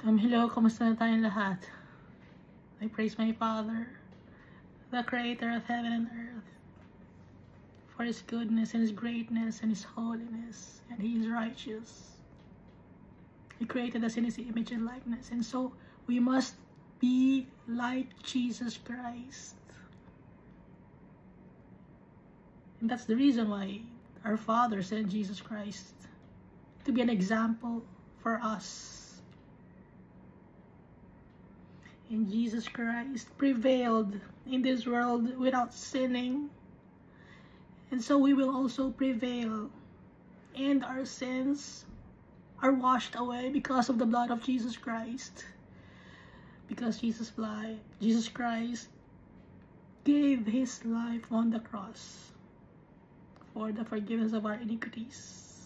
Hello, kamusta na tayong lahat? I praise my Father, the Creator of heaven and earth, for His goodness and His greatness and His holiness, and He is righteous. He created us in His image and likeness, and so we must be like Jesus Christ. And that's the reason why our Father sent Jesus Christ to be an example for us. And Jesus Christ prevailed in this world without sinning. And so we will also prevail. And our sins are washed away because of the blood of Jesus Christ. Because Jesus Christ gave His life on the cross for the forgiveness of our iniquities.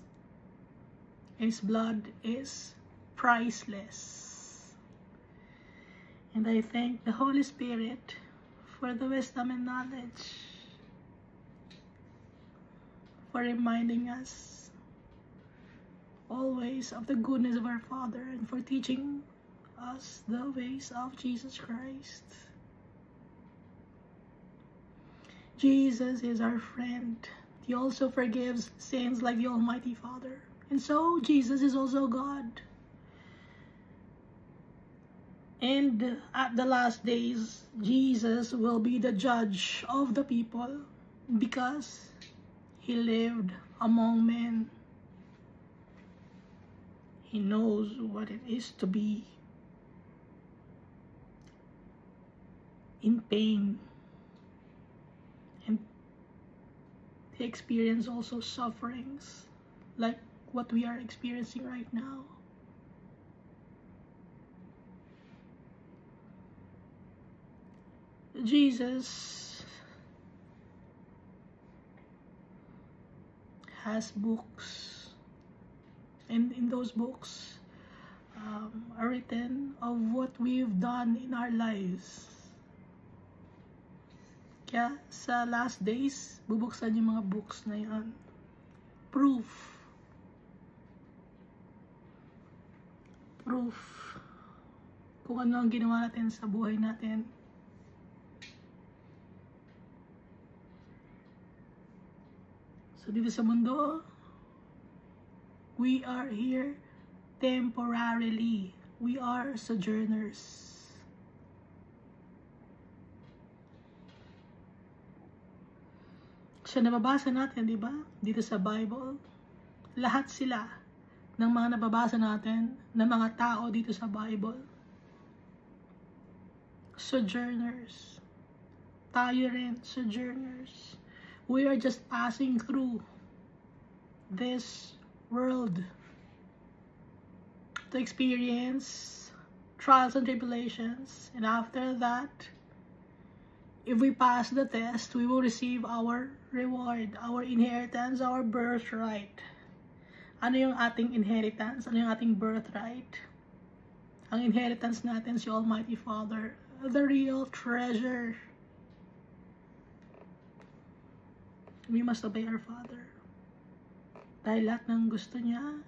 And His blood is priceless. And I thank the Holy Spirit for the wisdom and knowledge, for reminding us always of the goodness of our Father, and for teaching us the ways of Jesus Christ. Jesus is our friend. He also forgives sins like the Almighty Father. And so Jesus is also God. And at the last days, Jesus will be the judge of the people because He lived among men. He knows what it is to be in pain. And He experienced also sufferings like what we are experiencing right now. Jesus has books, and in those books are written of what we've done in our lives. Kaya sa last days, bubuksan yung mga books na yan. Proof kung ano ang ginawa natin sa buhay natin. So dito sa mundo, we are here temporarily. We are sojourners. So nababasa natin, di ba? Dito sa Bible, lahat sila ng mga nababasa natin ng mga tao dito sa Bible, sojourners. Tayo rin, sojourners. We are just passing through this world to experience trials and tribulations. And after that, if we pass the test, we will receive our reward, our inheritance, our birthright. Ano yung ating inheritance? Ano yung ating birthright? Ang inheritance natin si Almighty Father, the real treasure. We must obey our Father. Dahil lahat ng gusto niya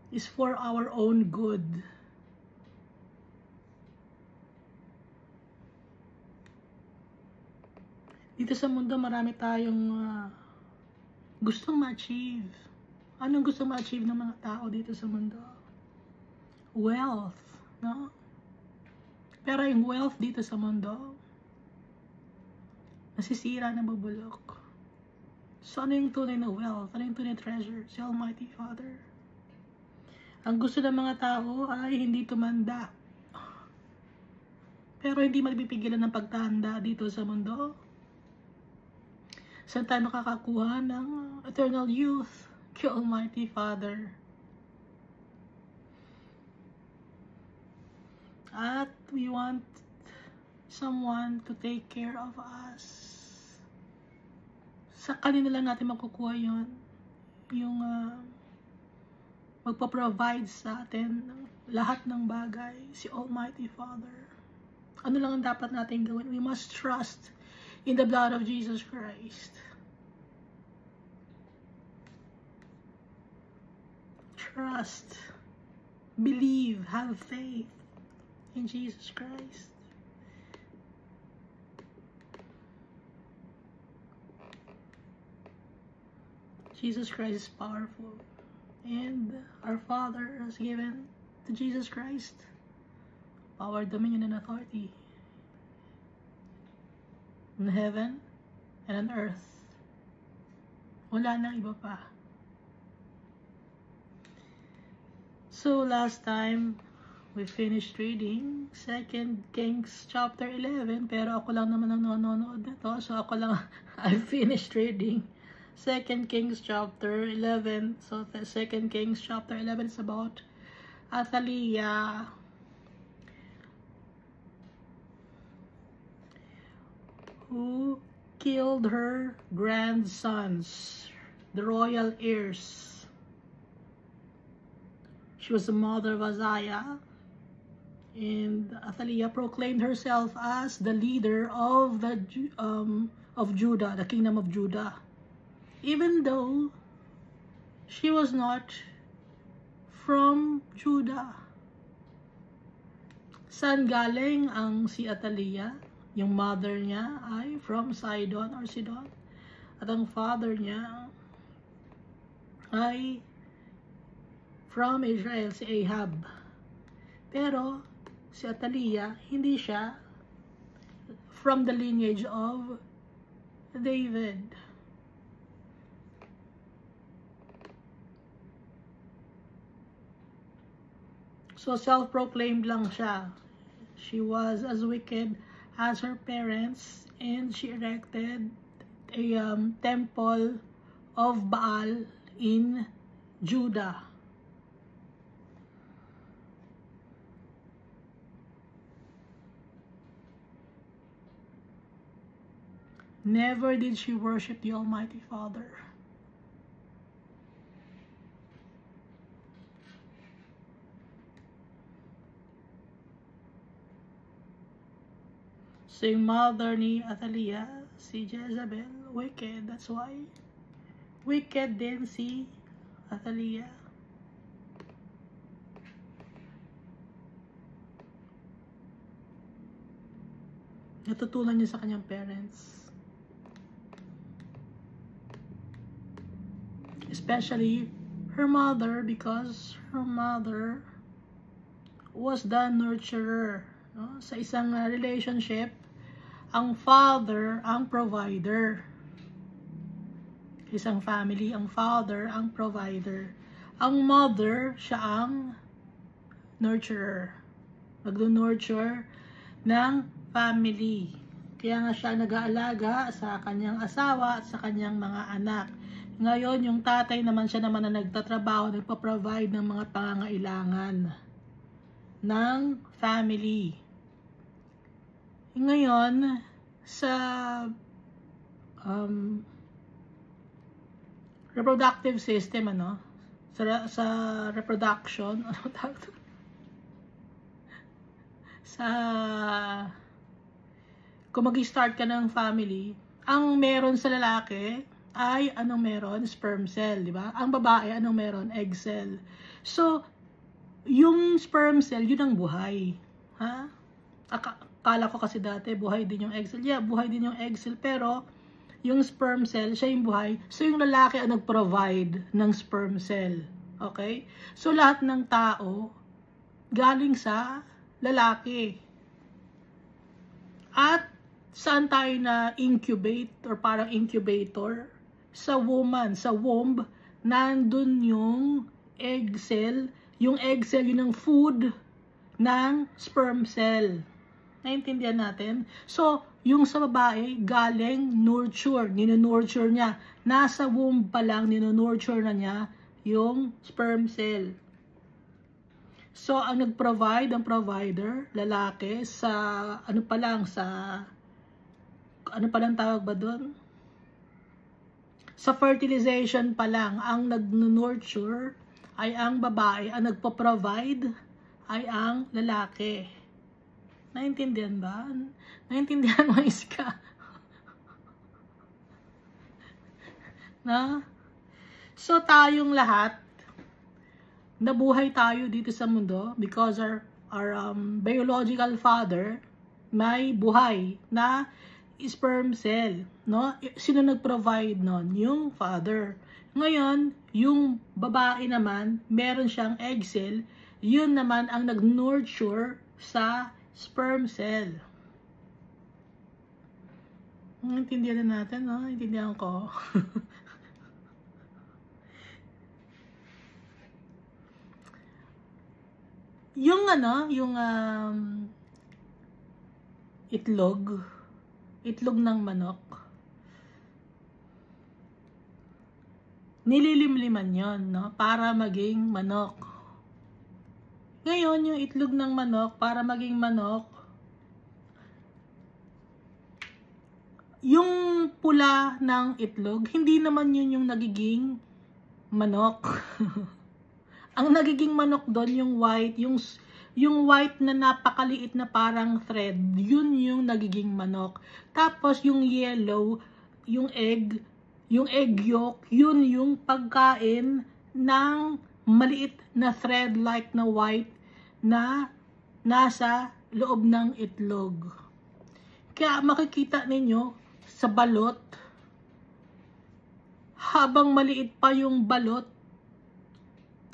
is for our own good. Dito sa mundo, marami tayong gustong ma-achieve. Anong gustong ma-achieve ng mga tao dito sa mundo? Wealth, no? Pero yung wealth dito sa mundo, nasisira, nabubulok. So, ano yung tunay na wealth? Ano yung tunay na treasure? Si Almighty Father. Ang gusto ng mga tao ay hindi tumanda. Pero hindi mapipigilan ng pagtanda dito sa mundo. Saan tayo makakakuha ng eternal youth? Kay Almighty Father. At we want someone to take care of us. Sa kanila lang natin makukuha yun. Yung magpa-provide sa atin ng lahat ng bagay, si Almighty Father. Ano lang ang dapat natin gawin? We must trust in the blood of Jesus Christ. trust, believe, have faith in Jesus Christ. Jesus Christ is powerful, and our Father has given to Jesus Christ power, dominion, and authority in heaven and on earth. Wala nang iba pa. So last time we finished reading 2 Kings chapter 11, pero ako lang naman ang nanonood nito, so ako lang I finished reading 2 Kings chapter 11. So the 2 Kings chapter 11 is about Athaliah, who killed her grandsons, the royal heirs. She was the mother of Uzziah, and Athaliah proclaimed herself as the leader of Judah, the kingdom of Judah, even though she was not from Judah. Saan galing ang si Athaliah? Yung mother niya ay from Sidon or Sidon, at ang father niya ay from Israel, si Ahab. Pero si Athaliah, hindi siya from the lineage of David. So self-proclaimed lang siya. She was as wicked as her parents, and she erected a temple of Baal in Judah. Never did she worship the Almighty Father. So yung mother ni Athaliah, si Jezebel, wicked. That's why wicked din si Athaliah. Natutunan niya sa kanyang parents. Especially her mother, because her mother was the nurturer. No? Sa isang relationship, ang father ang provider. Isang family, ang father ang provider. Ang mother, siya ang nurturer. Mag-nurture ng family. Kaya nga siya nag-aalaga sa kanyang asawa at sa kanyang mga anak. Ngayon, yung tatay naman, siya naman na nagtatrabaho, nagpa-provide ng mga pangangailangan ng family. Ngayon, sa reproductive system, sa reproduction, kung mag-start ka ng family, ang meron sa lalaki ay anong meron? Sperm cell, di ba? Ang babae, anong meron? Egg cell. So, yung sperm cell, yun ang buhay. Ha? Akala ko kasi dati, buhay din yung egg cell. Yeah, buhay din yung egg cell, pero yung sperm cell, siya yung buhay. So, yung lalaki ang nag-provide ng sperm cell. Okay? So, lahat ng tao, galing sa lalaki. At, saan tayo na incubate or parang incubator? Sa woman, sa womb, nandun yung egg cell. Yung egg cell, yun ang food ng sperm cell. Naintindihan natin? So, yung sa babae, galing nurture, ninonurture niya. Nasa womb pa lang, ninonurture na niya yung sperm cell. So, ang nag-provide, ang provider, lalaki, sa, ano pa lang tawag ba doon? Sa fertilization pa lang, ang nag-nurture ay ang babae, ang nagpo-provide ay ang lalaki. Naintindihan ba? Naintindihan mo, Iska? Na? So, tayong lahat nabuhay tayo dito sa mundo because our biological father may buhay na sperm cell, no? Sino nag-provide nun? Yung father. Ngayon, yung babae naman, meron siyang egg cell, yun naman ang nag-nurture sa sperm cell. Intindihan na natin, no? Intindihan ko. Yung itlog ng manok, nililimliman yon, no? Para maging manok. Ngayon, yung itlog ng manok, para maging manok, yung pula ng itlog, hindi naman yun yung nagiging manok. Ang nagiging manok doon, yung white, yung white na napakaliit na parang thread, yun yung nagiging manok. Tapos yung yellow, yung egg yolk, yun yung pagkain ng maliit na thread like na white na nasa loob ng itlog. Kaya makikita ninyo sa balot, habang maliit pa yung balot,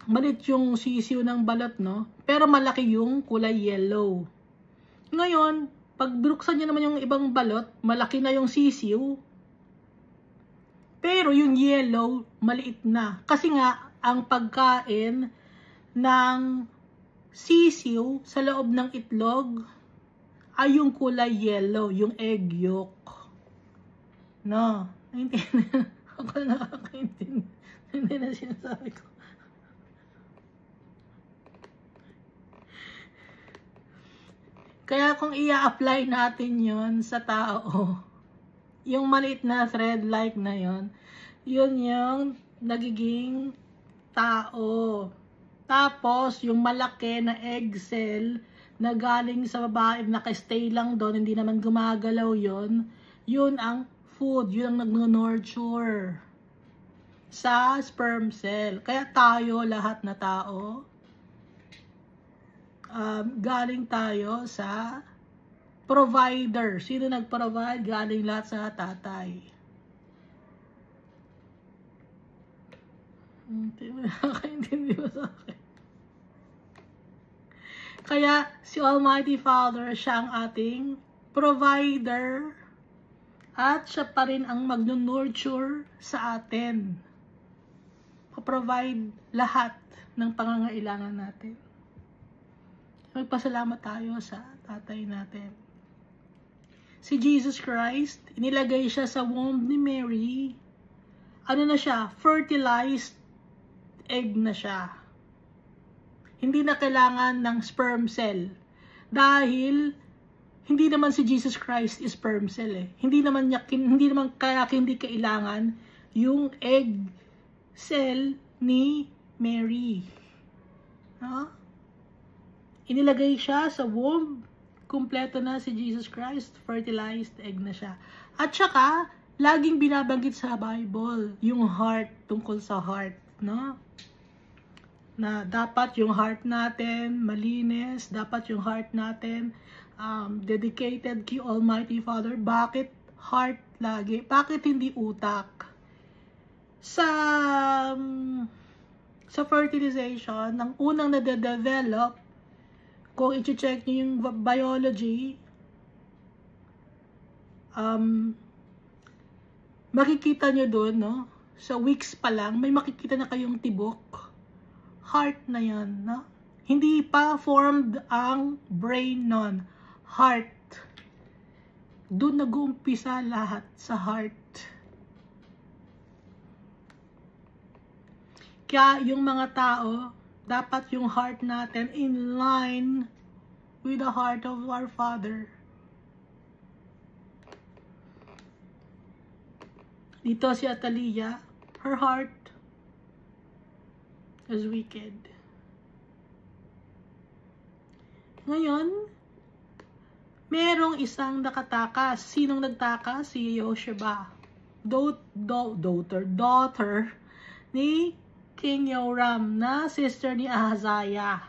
maliit yung sisiw ng balot, no? Pero malaki yung kulay yellow. Ngayon, pag binuksan nyo naman yung ibang balot, malaki na yung sisiw. Pero yung yellow, maliit na. Kasi nga, ang pagkain ng sisiw sa loob ng itlog ay yung kulay yellow, yung egg yolk. No? Ako na nakakaintindi. Hindi na sinasabi ko. Kaya kung i-apply natin yon sa tao, yung maliit na thread like na yon, yun yung nagiging tao. Tapos, yung malaki na egg cell na galing sa babae, naka-stay lang doon, hindi naman gumagalaw yon, yun ang food, yun ang nag-nurture sa sperm cell. Kaya tayo, lahat na tao, galing tayo sa provider. Sino nag-provide? Galing lahat sa tatay. Nakakaintindi mo sa akin. Kaya si Almighty Father, siya ang ating provider at siya pa rin ang mag-nurture sa atin. Pa-provide lahat ng pangangailangan natin. Magpasalamat tayo sa tatay natin. Si Jesus Christ, inilagay siya sa womb ni Mary. Ano na siya? Fertilized egg na siya. Hindi na kailangan ng sperm cell. Dahil, hindi naman si Jesus Christ is sperm cell eh. Hindi naman kaya hindi kailangan yung egg cell ni Mary. No? Inilagay siya sa womb, kumpleto na si Jesus Christ, fertilized egg na siya. At saka, laging binabanggit sa Bible, yung heart, tungkol sa heart, no? Na dapat yung heart natin malinis, dapat yung heart natin dedicated kay Almighty Father. Bakit heart lagi? Bakit hindi utak? Sa fertilization, ng unang nade-develop, kung i-check nyo yung biology, makikita nyo doon, no? Sa weeks pa lang, may makikita na kayong tibok. Heart na yan, no? Hindi pa formed ang brain nun. Heart. Doon nag-uumpisa lahat sa heart. Kaya yung mga tao, dapat yung heart natin in line with the heart of our Father. Dito si Atalia, her heart is wicked. Ngayon, merong isang nakatakas. Sinong nagtakas? Si Yosheba. Daughter ni King Joram na sister ni Ahaziah.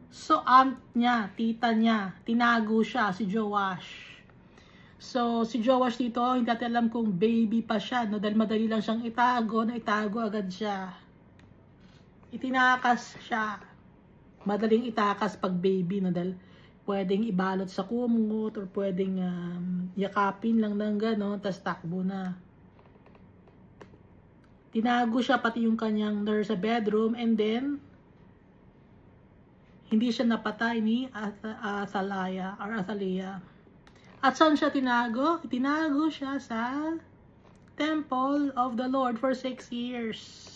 So, aunt niya, tita niya, tinago siya, si Joash. So, si Joash dito, hindi natin alam kung baby pa siya, no? Dahil madali lang siyang itago, na itago agad siya. Itinakas siya. Madaling itakas pag baby, no? Dahil pwedeng ibalot sa kumot, or pwedeng yakapin lang ng gano'n, tas takbo na. Tinago siya pati yung kanyang nurse sa bedroom, and then hindi siya napatay ni Athaliah. At saan siya tinago? Tinago siya sa temple of the Lord for 6 years.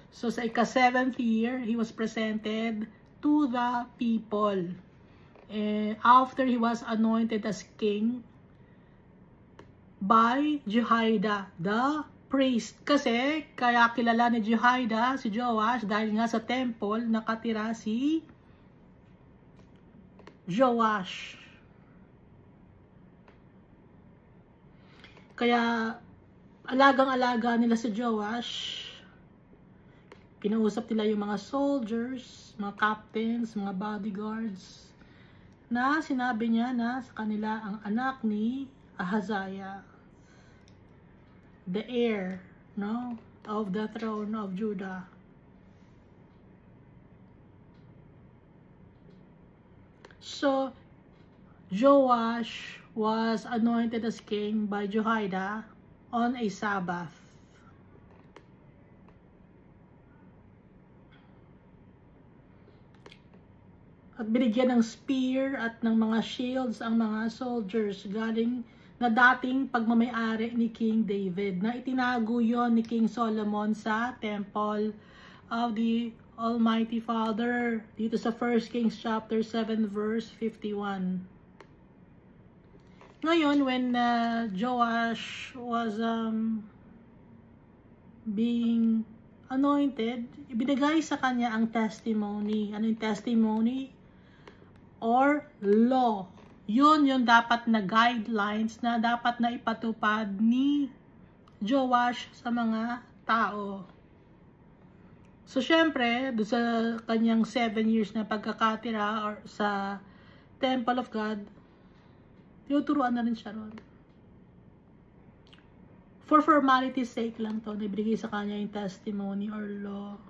So sa ika-7th year, he was presented to the people. And after he was anointed as king by Jehoiada, the priest. Kasi, kaya kilala ni Jehoiada, si Joash, dahil nga sa temple, nakatira si Joash. Kaya, alagang-alaga nila si Joash. Kinausap nila yung mga soldiers, mga captains, mga bodyguards, na sinabi niya na sa kanila ang anak ni Ahaziah, the heir, no, of the throne of Judah. So, Joash was anointed as king by Jehoiada on a Sabbath. At binigyan ng spear at ng mga shields ang mga soldiers galing na dating pagmamayari ni King David, na itinago yon ni King Solomon sa temple of the Almighty Father, dito sa 1 Kings chapter 7 verse 51. Ngayon, when Joash was being anointed, ibinigay sa kanya ang testimony. Ano yung testimony? Or law. Yun yung dapat na guidelines na dapat na ipatupad ni Joash sa mga tao. So, syempre, doon sa kanyang 7 years na pagkakatira or sa Temple of God, tinuturuan na rin siya ron. For formality's sake lang to, nabigay sa kanya yung testimony or law.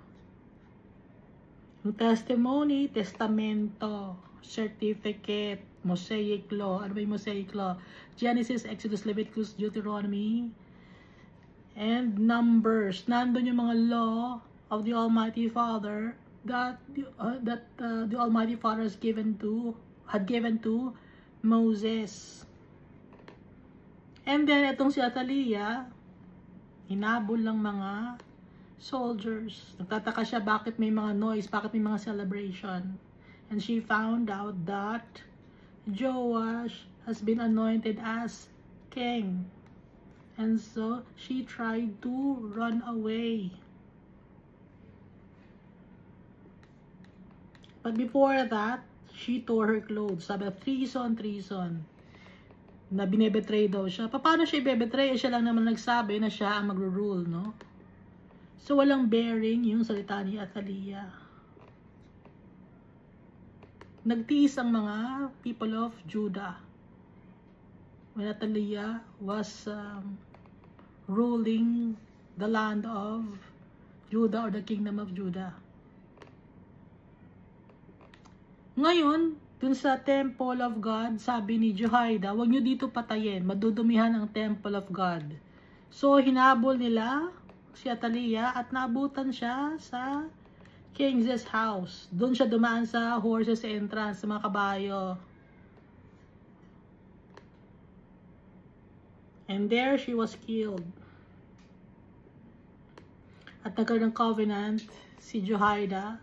Yung testimony, testamento, certificate, Mosaic law. Ano ba yung Mosaic law? Genesis, Exodus, Leviticus, Deuteronomy, and Numbers. Nandun yung mga law of the Almighty Father that the Almighty Father had given to Moses. And then, itong si Athaliah, hinabol lang mga soldiers. Nagtataka siya bakit may mga noise, bakit may mga celebration. And she found out that Joash has been anointed as king. And so, she tried to run away. But before that, she tore her clothes. Sabi, treason. Na binebetray daw siya. Paano siya ibebetray? Siya lang naman nagsabi na siya ang magro-rule, no? So, walang bearing yung salita ni Athaliah. Nagtiis ang mga people of Judah when Athaliah was ruling the land of Judah or the kingdom of Judah. Ngayon, dun sa temple of God, sabi ni Jehoiada, huwag nyo dito patayin, madudumihan ang temple of God. So, hinabol nila si Athaliah at naabutan siya sa king's house. Doon siya dumaan sa horses entrance, sa mga kabayo. And there she was killed. At nagkaroon ng covenant si Jehoiada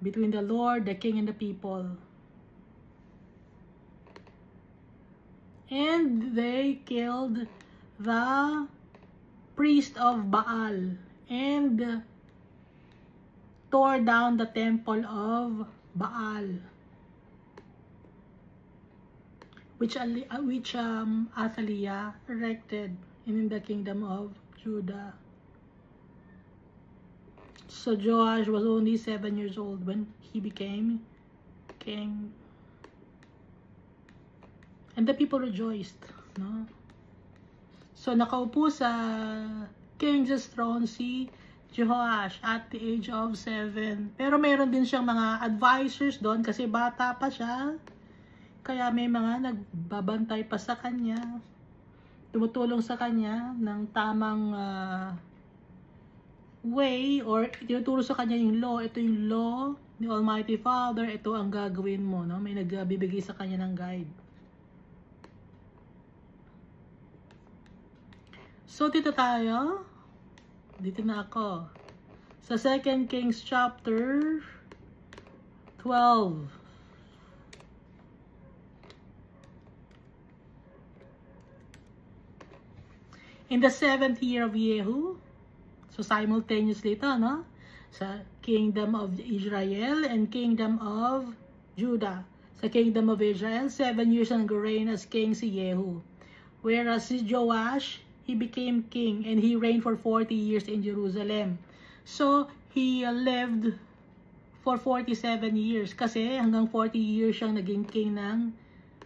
between the Lord, the king, and the people. And they killed the priest of Baal and tore down the temple of Baal, which Athaliah erected in the kingdom of Judah. So Joash was only 7 years old when he became king. And the people rejoiced, no? So nakaupo sa king's throne si Jehoash at the age of 7. Pero meron din siyang mga advisors doon kasi bata pa siya. Kaya may mga nagbabantay pa sa kanya. Tumutulong sa kanya ng tamang way, or tinuturo sa kanya yung law. Ito yung law ni Almighty Father. Ito ang gagawin mo, no? May nagbibigay sa kanya ng guide. So dito tayo. Dito na ako. Sa 2 Kings chapter 12. In the 7th year of Yehu, so simultaneously ito, no? Sa kingdom of Israel and kingdom of Judah. Sa kingdom of Israel, 7 years ang reign as king si Yehu. Whereas si Joash, he became king and he reigned for 40 years in Jerusalem. So, he lived for 47 years kasi hanggang 40 years siyang naging king ng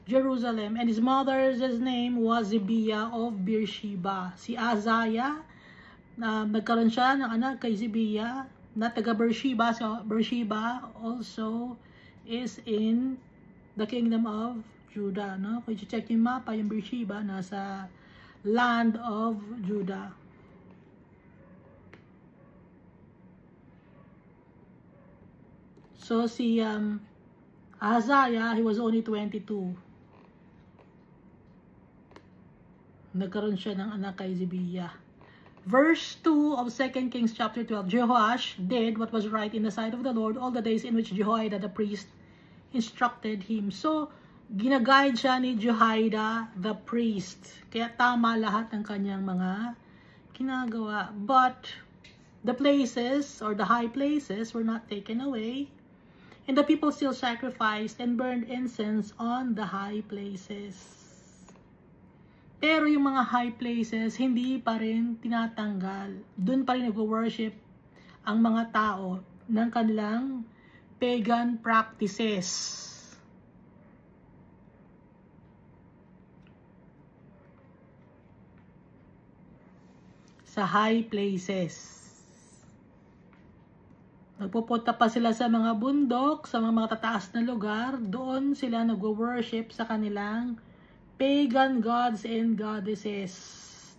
Jerusalem. And his mother's name was Zibiah of Beersheba. Si Azariah, nagkaroon siya ng anak kay Zibiah na taga Beersheba. So, Beersheba also is in the kingdom of Judah. No? Kung i-check yung mapa, yung Beersheba nasa land of Judah. So si Azariah, he was only 22. Nagkaroon siya ng anak kay Zibiah. Verse 2 of 2 Kings chapter 12. Jehoash did what was right in the sight of the Lord all the days in which Jehoiada the priest instructed him. So, ginaguide siya ni Jehoiada the priest. Kaya tama lahat ng kanyang mga ginagawa. But the places or the high places were not taken away. And the people still sacrificed and burned incense on the high places. Pero yung mga high places, hindi pa rin tinatanggal. Doon pa rin nag-worship ang mga tao ng kanilang pagan practices. Sa high places. Nagpupunta pa sila sa mga bundok, sa mga tataas na lugar. Doon sila nag-worship sa kanilang pagan gods and goddesses,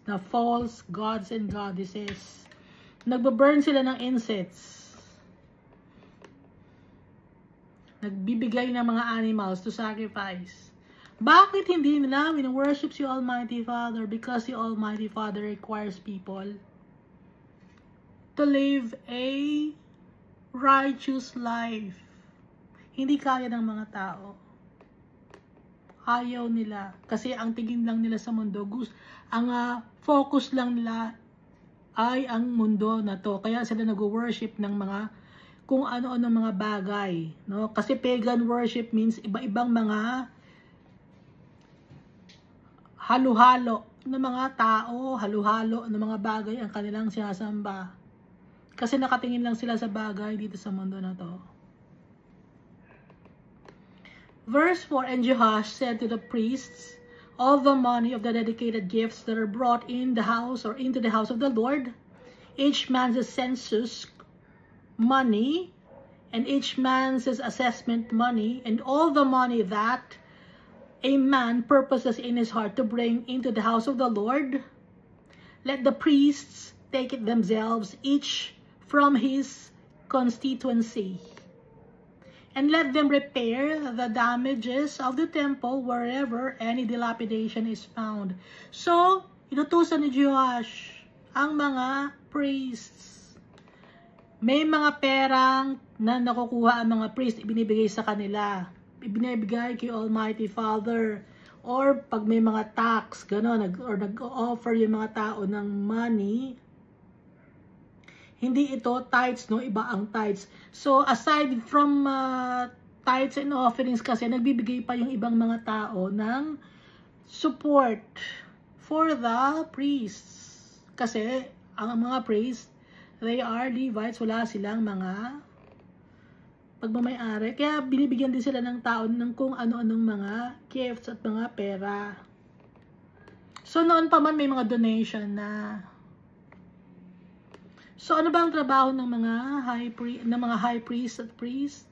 na false gods and goddesses. Nagbaburn sila ng incense. Nagbibigay ng mga animals to sacrifice. Bakit hindi nila win-worship si Almighty Father? Because si Almighty Father requires people to live a righteous life. Hindi kaya ng mga tao. Ayaw nila. Kasi ang tingin lang nila sa mundo, ang focus lang nila ay ang mundo na to. Kaya sila nag-worship ng mga kung ano-ano mga bagay. No? Kasi pagan worship means iba-ibang mga halo-halo ng mga tao, halo-halo ng mga bagay ang kanilang sinasamba. Kasi nakatingin lang sila sa bagay dito sa mundo na to. Verse 4, and Jehoash said to the priests, all the money of the dedicated gifts that are brought in the house or into the house of the Lord, each man's census money, and each man's assessment money, and all the money that a man purposes in his heart to bring into the house of the Lord, let the priests take it themselves, each from his constituency. And let them repair the damages of the temple wherever any dilapidation is found. So, inutusan ni Jehoash ang mga priests. May mga perang na nakukuha ang mga priests, ibinibigay sa kanila. Ibinibigay kay Almighty Father. Or pag may mga tax, gano'n, or nag-offer yung mga tao ng money, hindi ito tithes, no? Iba ang tithes. So, aside from tithes and offerings kasi, nagbibigay pa yung ibang mga tao ng support for the priests. Kasi, ang mga priests, they are Levites, wala silang mga pagmamayari. Kaya binibigyan din sila ng tao ng kung ano-anong mga gifts at mga pera. So, noon pa man may mga donation na. So, ano ba ang trabaho ng mga high priest at priest?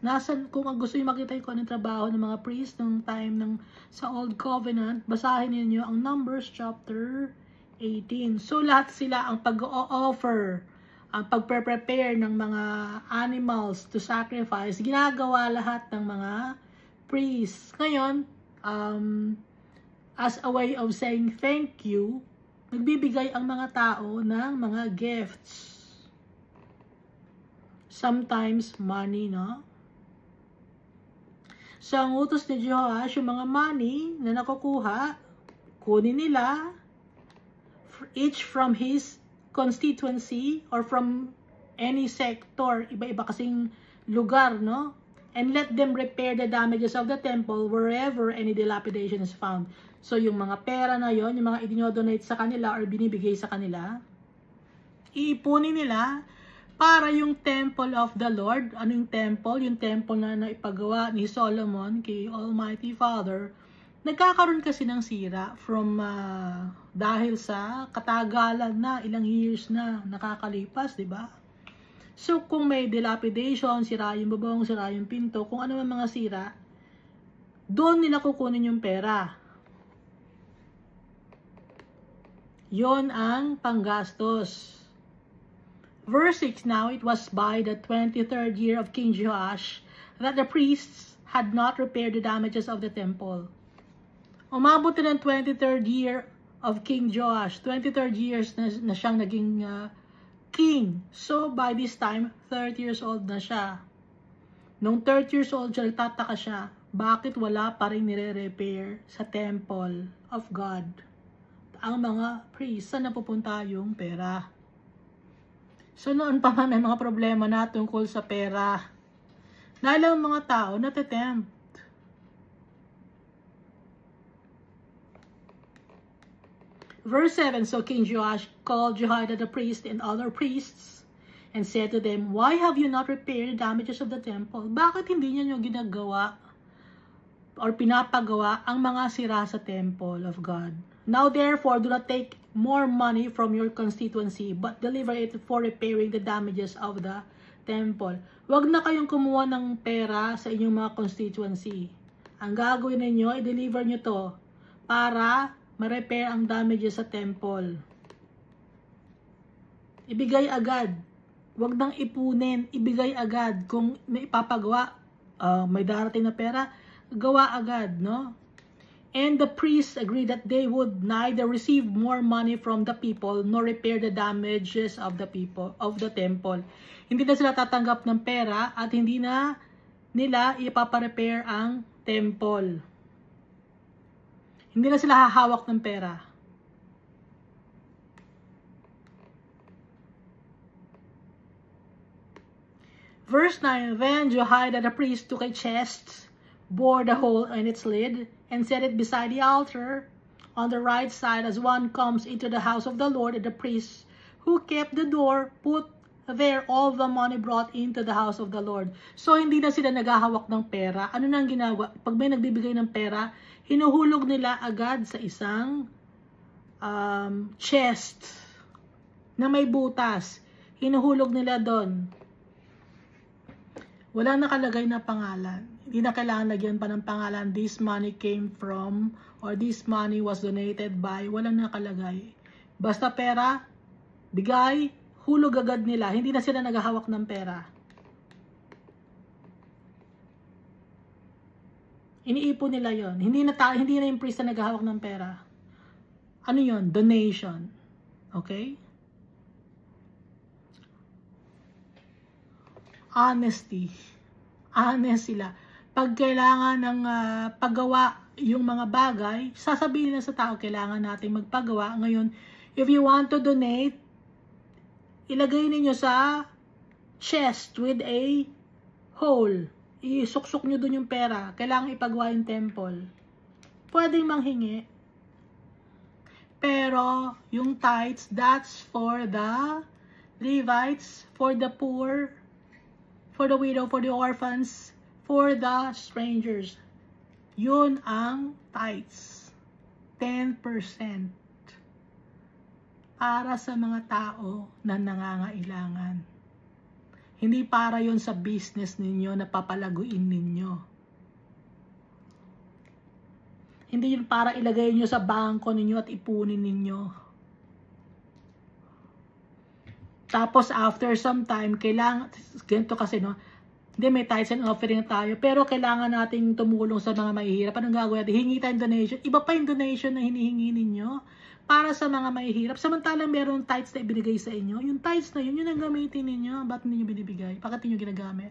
Kung gusto niyo makita kung anong trabaho ng mga priest nung time sa Old Covenant, basahin niyo ang Numbers chapter 18. So, lahat sila ang pag-o-offer, ang pag-prepare ng mga animals to sacrifice, ginagawa lahat ng mga priests. Ngayon, as a way of saying thank you, nagbibigay ang mga tao ng mga gifts. Sometimes money, no? So, ang utos ni Jehoash, yung mga money na nakukuha, kunin nila, each from his constituency or from any sector, iba-iba kasing lugar, no? And let them repair the damages of the temple wherever any dilapidation is found. So, yung mga pera na yon, yung mga idinodonate sa kanila or binibigay sa kanila, iipunin nila para yung temple of the Lord. Ano yung temple? Yung temple na naipagawa ni Solomon kay Almighty Father. Nagkakaroon kasi ng sira from dahil sa katagalan na, ilang years na nakakalipas, di ba? So, kung may dilapidation, sira yung bubong, sira yung pinto, kung ano man mga sira, doon nila kukunin yung pera. Yon ang panggastos. Verse 6, now it was by the 23rd year of King Joash that the priests had not repaired the damages of the temple. Umabot na ng 23rd year of King Joash. 23rd years na siyang naging king. So, by this time, 30 years old na siya. Nung 30 years old siya, nagtataka siya, bakit wala pa rin nire-repair sa temple of God? Ang mga priests, saan napupunta yung pera? So, noon pa man may mga problema na tungkol sa pera. Dahil ang mga tao natatempt. Verse 7, so King Joash called Jehoiada the priest and other priests and said to them, why have you not repaired the damages of the temple? Bakit hindi niyo ginagawa or pinapagawa ang mga sira sa temple of God? Now therefore, do not take more money from your constituency, but deliver it for repairing the damages of the temple. Huwag na kayong kumuha ng pera sa inyong mga constituency. Ang gagawin ninyo, i-deliver nyo to para ma-repair ang damages sa temple. Ibigay agad. Huwag nang ipunin. Ibigay agad. Kung may ipapagawa, may darating na pera, gawa agad, no? And the priests agreed that they would neither receive more money from the people nor repair the damages of the temple. Hindi na sila tatanggap ng pera at hindi na nila ipaparepair ang temple. Hindi na sila hahawak ng pera. Verse 9, then Jehoiada the priest took a chest, bore the hole in its lid, and set it beside the altar on the right side as one comes into the house of the Lord, and the priests who kept the door put there all the money brought into the house of the Lord. So, hindi na sila naghahawak ng pera. Ano nang ginagawa? Pag may nagbibigay ng pera, hinuhulog nila agad sa isang chest na may butas. Hinuhulog nila doon. Wala nakalagay na pangalan. Hindi na kailangan lagyan pa ng pangalan, this money came from, or this money was donated by. Walang nakalagay. Basta pera, bigay, hulog agad nila. Hindi na sila naghahawak ng pera. Iniipon nila yon. Hindi na yung priest na naghahawak ng pera. Ano yon? Donation. Okay? Honesty. Honest sila. Pag kailangan ng paggawa yung mga bagay, sasabihin nila sa tao, kailangan natin magpagawa. Ngayon, if you want to donate, ilagay ninyo sa chest with a hole. Isuksok nyo dun yung pera. Kailangan ipagawa yung temple. Pwedeng manghingi. Pero, yung tithes, that's for the Levites, for the poor, for the widow, for the orphans, for the strangers. Yun ang tithes. 10% para sa mga tao na nangangailangan. Hindi para yun sa business ninyo na papalaguin ninyo. Hindi yun para ilagay nyo sa bangko ninyo at ipunin ninyo. Tapos after some time, kailangan, ganito kasi no, hindi may tithes and offering tayo, pero kailangan nating tumulong sa mga mahihirap. Anong gagawin natin? Hingi tayong donation. Iba pa yung donation na hinihingi ninyo para sa mga mahihirap. Samantalang meron tithes na ibinigay sa inyo. Yung tithes na yun ang gamitin ninyo. Ba't ninyo binibigay? Bakit ninyo ginagamit?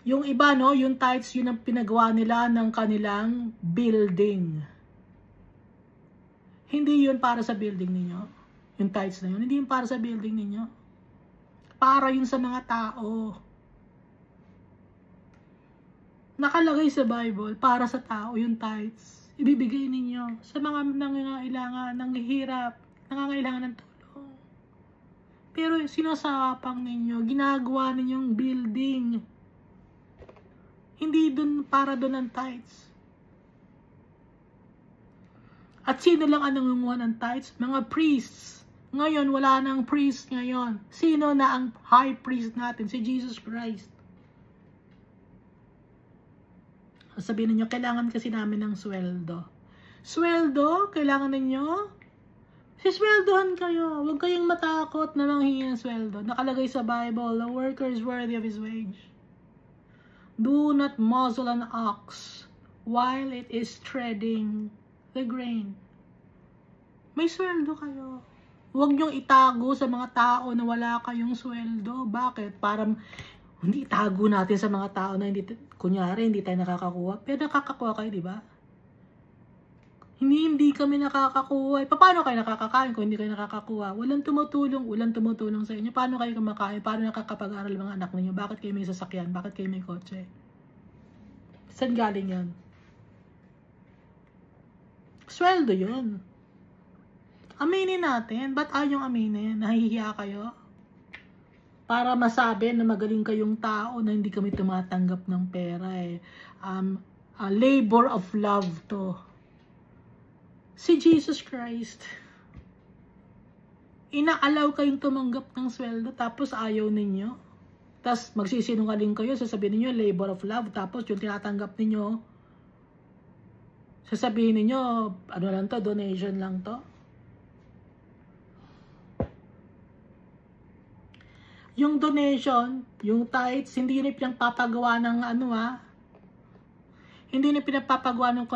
Yung iba, no, yung tithes, yun ang pinagawa nila ng kanilang building. Hindi yun para sa building ninyo. Yung tithes na yun, hindi yun para sa building ninyo. Para yun sa mga tao. Nakalagay sa Bible, para sa tao yung tithes. Ibibigay ninyo sa mga nangangailangan, nanghihirap, nangangailangan ng tulong. Pero sinasapang ninyo, ginagawa ninyong building. Hindi dun para dun ang tithes. At sino lang ang nangunguha ng tithes? Mga priests. Ngayon, wala nang priest ngayon. Sino na ang high priest natin? Si Jesus Christ. Sabihin niyo, kailangan kasi namin ng sweldo. Sweldo? Kailangan ninyo? Sisweldohan kayo. Huwag kayong matakot na manghingi ng sweldo. Nakalagay sa Bible, the worker is worthy of his wage. Do not muzzle an ox while it is treading the grain. May sweldo kayo. Huwag niyong itago sa mga tao na wala kayong sweldo. Bakit? Para hindi itago natin sa mga tao na hindi, kunyari, hindi tayo nakakakuha. Pero nakakakuha kayo, di ba? Hindi kami nakakakuha. Paano kayo nakakakain kung hindi kayo nakakakuha? Walang tumutulong sa inyo. Paano kayo kumakain? Paano nakakapag-aral mga anak ninyo? Bakit kayo may sasakyan? Bakit kayo may kotse? Saan galing yan? Sweldo yun. Aminin natin. Ba't ayaw aminin? Nahihiya kayo? Para masabi na magaling kayong tao na hindi kami tumatanggap ng pera eh. A labor of love to. Si Jesus Christ, inaalaw kayong tumanggap ng sweldo tapos ayaw ninyo. Tapos magsisinungaling kayo, sasabihin ninyo labor of love, tapos yung tinatanggap ninyo, sasabihin ninyo, ano lang to, donation lang to. Yung donation, yung tithes, hindi yun pinapapagawa ng ano hindi na pinapapagawa ng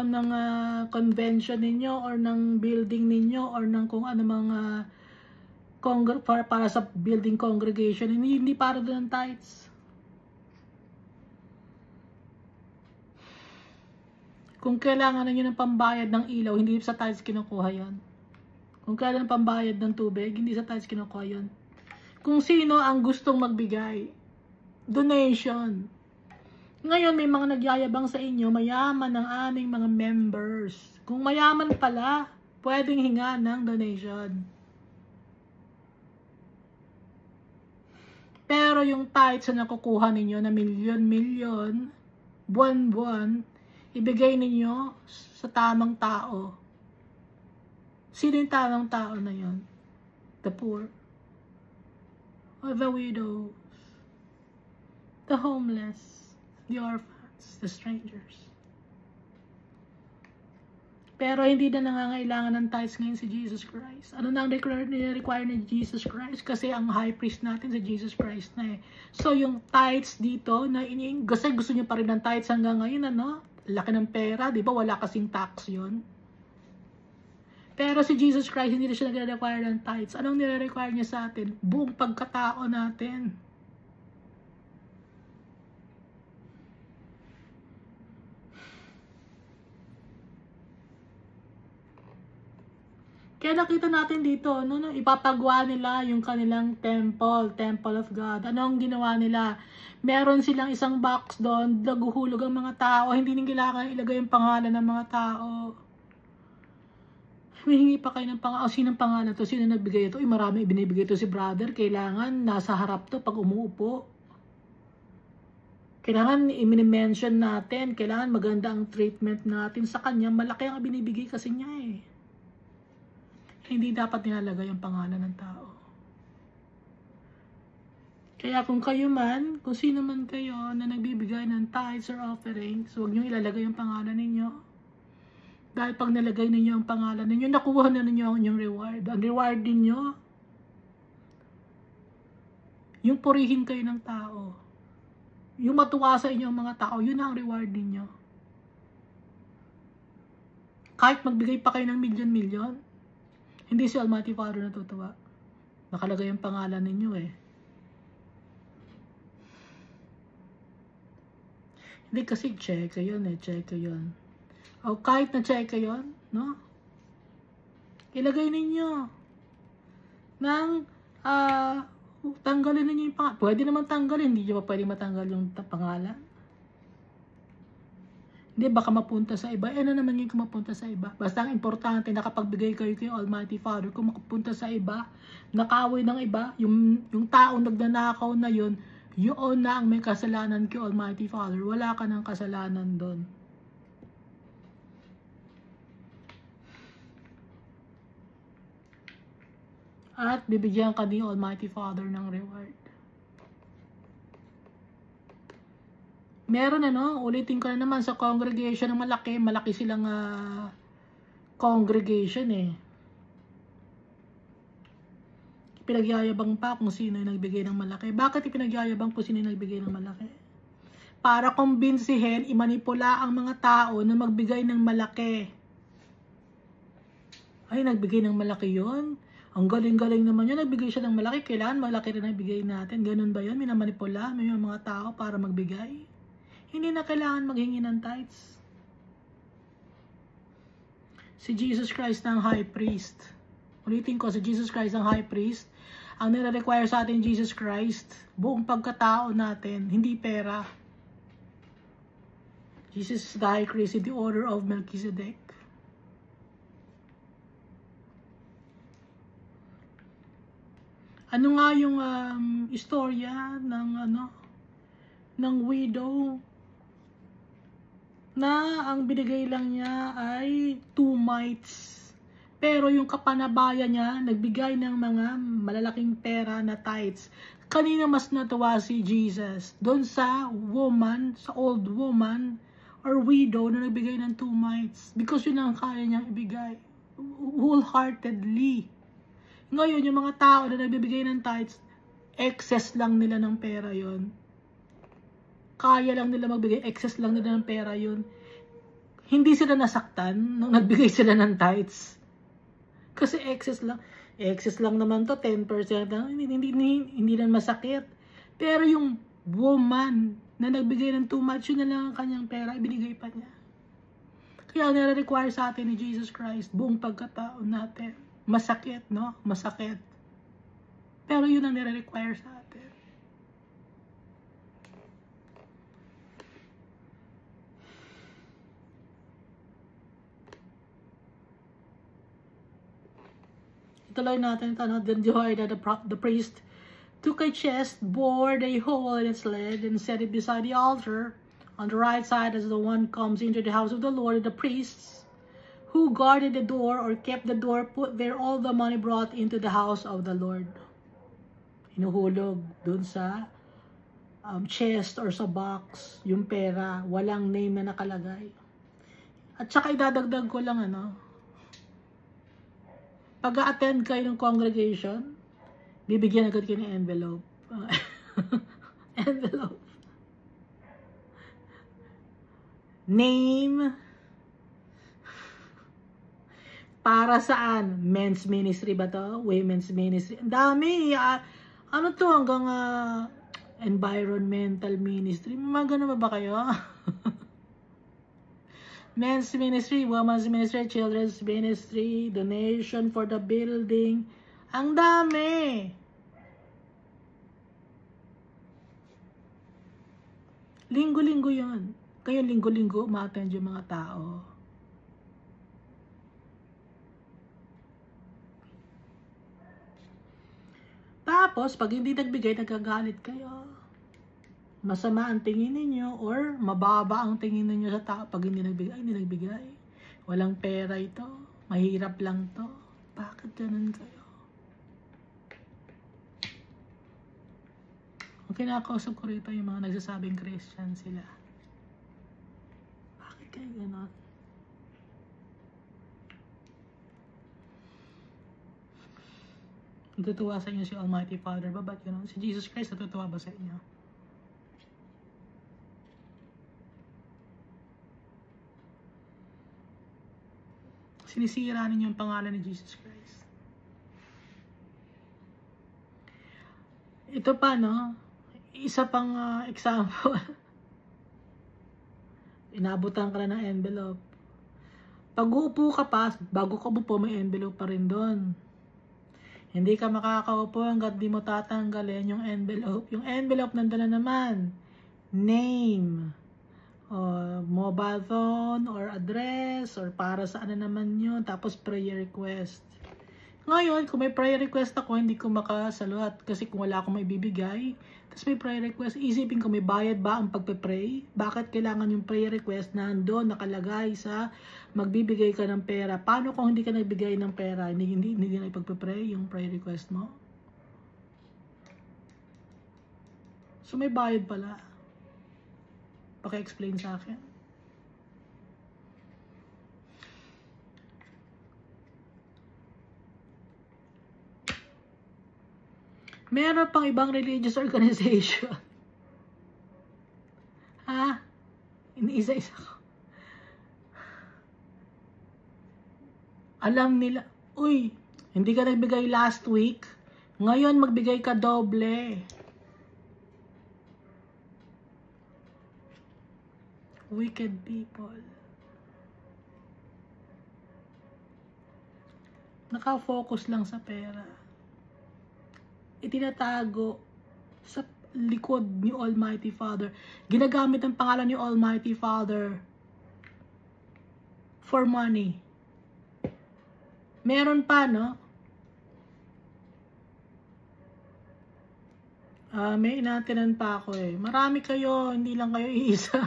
convention ninyo or ng building ninyo or ng kung ano mga para sa building congregation. Hindi para doon ang tithes. Kung kailangan ninyo ng pambayad ng ilaw, hindi sa tithes kinukuha yan. Kung kailangan ng pambayad ng tubig, hindi sa tithes kinukuha yan. Kung sino ang gustong magbigay, donation. Ngayon, may mga nagyayabang sa inyo, mayaman ang aming mga members. Kung mayaman pala, pwedeng hinga ng donation. Pero yung tithes na nakukuha ninyo na milyon-milyon, buwan-buwan, ibigay ninyo sa tamang tao. Sino yung tamang tao na yon? The poor, or the widows, the homeless, the orphans, the strangers. Pero hindi na nangangailangan ng tithes ngayon si Jesus Christ. Ano na ang require ni Jesus Christ? Kasi ang high priest natin si Jesus Christ na eh. So yung tithes dito, kasi gusto nyo pa rin ng tithes hanggang ngayon, ano? Laki ng pera, di ba? Wala kasing tax yon. Pero si Jesus Christ, hindi na siya nag-require ng tithes. Anong nire-require niya sa atin? Buong pagkatao natin. Kaya nakita natin dito, ipapagawa nila yung kanilang temple of God. Ano ang ginawa nila? Meron silang isang box doon, naguhulog ang mga tao, hindi nila kailangan ilagay yung pangalan ng mga tao. Humihingi pa kayo ng pangalan. Sinong pangalan to? Sino nagbigay ito? Marami ibinibigay ito si brother. Kailangan nasa harap to pag umuupo. Kailangan i-mention natin. Kailangan maganda ang treatment natin sa kanya. Malaki ang binibigay kasi niya eh. Hindi dapat nilalagay ang pangalan ng tao. Kaya kung kayo man, kung sino man kayo na nagbibigay ng tithes or offerings, huwag niyo ilalagay ang pangalan ninyo. Dahil pag nalagay ninyo ang pangalan ninyo, nakuha na ninyo ang inyong reward. Ang reward ninyo, yung purihin kayo ng tao. Yung matuwa sa inyo ang mga tao, yun ang reward ninyo. Kahit magbigay pa kayo ng milyon-milyon, hindi si Almighty Father natutuwa. Nakalagay ang pangalan ninyo eh. Hindi kasi check yun eh, check yun. O kahit na check yun, no? Ilagay ninyo nang tanggalin ninyo yung pangalan. Pwede naman tanggalin, hindi nyo pa pwede matanggal yung pangalan. Hindi, baka mapunta sa iba. Ano naman yung mapunta sa iba? Basta ang importante, nakapagbigay kayo kay Almighty Father. Kung makapunta sa iba, nakaway ng iba, yung taong nagnanakaw na yun na ang may kasalanan kay Almighty Father. Wala ka ng kasalanan doon. At bibigyan ka ni Almighty Father ng reward. Meron ulitin ko na naman sa congregation ng malaki silang congregation eh. Pinagyayabang pa kung sino yung nagbigay ng malaki. Bakit ipinagyayabang kung sino yung nagbigay ng malaki? Para kumbinsihin, imanipula ang mga tao na magbigay ng malaki. Ay, nagbigay ng malaki yun? Ang galing-galing naman yun, nagbigay siya ng malaki. Kailangan malaki rin ang ibigay natin. Ganun ba yun? Minamanipula may mga tao para magbigay? Hindi na kailangan maghingi ng tithes. Si Jesus Christ ang high priest. Ulitin ko, si Jesus Christ ang high priest. Ang nire-require sa atin Jesus Christ, buong pagkatao natin, hindi pera. Jesus is the high priest in the order of Melchizedek. Ano nga yung istorya ng widow na ang binigay lang niya ay 2 mites. Pero yung kapanabayan niya, nagbigay ng mga malalaking pera na tithes. Kanina mas natuwa si Jesus? Doon sa woman, sa old woman or widow na nagbigay ng 2 mites. Because yun ang kaya niyang ibigay. Wholeheartedly. Ngayon, yung mga tao na nagbibigay ng tithes, excess lang nila ng pera yon. Kaya lang nila magbigay, excess lang nila ng pera yon. Hindi sila nasaktan nung nagbigay sila ng tithes. Kasi excess lang naman to, 10% lang, hindi lang masakit. Pero yung woman na nagbigay ng too much, yun na lang ang kanyang pera, ibinigay pa niya. Kaya nire-require sa atin ni Jesus Christ, buong pagkatao natin. Masakit, no? Masakit. Pero yun ang nire-require sa atin. Ituloy natin ito, no? Then Jehoiada the priest took a chest, bored a hole in its lid, and set it beside the altar on the right side as the one comes into the house of the Lord. The priests who guarded the door or kept the door put there all the money brought into the house of the Lord. Hinuhulog dun sa chest or sa box yung pera, walang name na nakalagay. At saka idadagdag ko lang pag-attend kayo ng congregation, bibigyan agad kayo ng envelope. Envelope. Name. Para saan? Men's ministry ba to? Women's ministry? Ang dami. Ano to? Hanggang environmental ministry. Mga ganun ba kayo? Men's ministry, women's ministry, children's ministry, donation for the building. Ang dami. Linggo-linggo yun. Ngayon, linggo-linggo, umattend yung mga tao. Tapos, pag hindi nagbigay, nagkagalit kayo. Masama ang tingin ninyo or mababa ang tingin ninyo sa tao pag hindi nagbigay. Hindi nagbigay. Walang pera ito. Mahirap lang to. Bakit ganun kayo? Ang kinakausap ko rito yung mga nagsasabing Christian sila. Bakit kayo ganun? Natutuwa sa inyo si Almighty Father ba? Ba't ganun? Si Jesus Christ natutuwa ba sa inyo? Sinisira ninyo yung pangalan ni Jesus Christ. Ito pa, no? Isa pang example. Inabutan ka na ng envelope. Pag uupo ka pa, bago ka upo, may envelope pa rin doon. Hindi ka makakaupo hanggat di mo tatanggalin yung envelope. Yung envelope nandun na naman. Name. O mobile phone or address or para saan na naman yun. Tapos prayer request. Ngayon, kung may prayer request ako, hindi ko makasaluhat. Kasi kung wala akong maibibigay, tapos may prayer request, isipin ko may bayad ba ang pagpe-pray? Bakit kailangan yung prayer request na doon nakalagay sa magbibigay ka ng pera? Paano kung hindi ka nagbigay ng pera? Hindi na ipagpe-pray yung prayer request mo? So may bayad pala. Paki-explain sa akin. Meron pang ibang religious organization. Ha? Iniisa-isa ko. Alam nila, uy, hindi ka nagbigay last week, ngayon magbigay ka doble. Wicked people. Naka-focus lang sa pera. Itinatago sa likod ni Almighty Father. Ginagamit ang pangalan ni Almighty Father for money. Meron pa, no? May inatinan pa ako eh. Marami kayo, hindi lang kayo isa.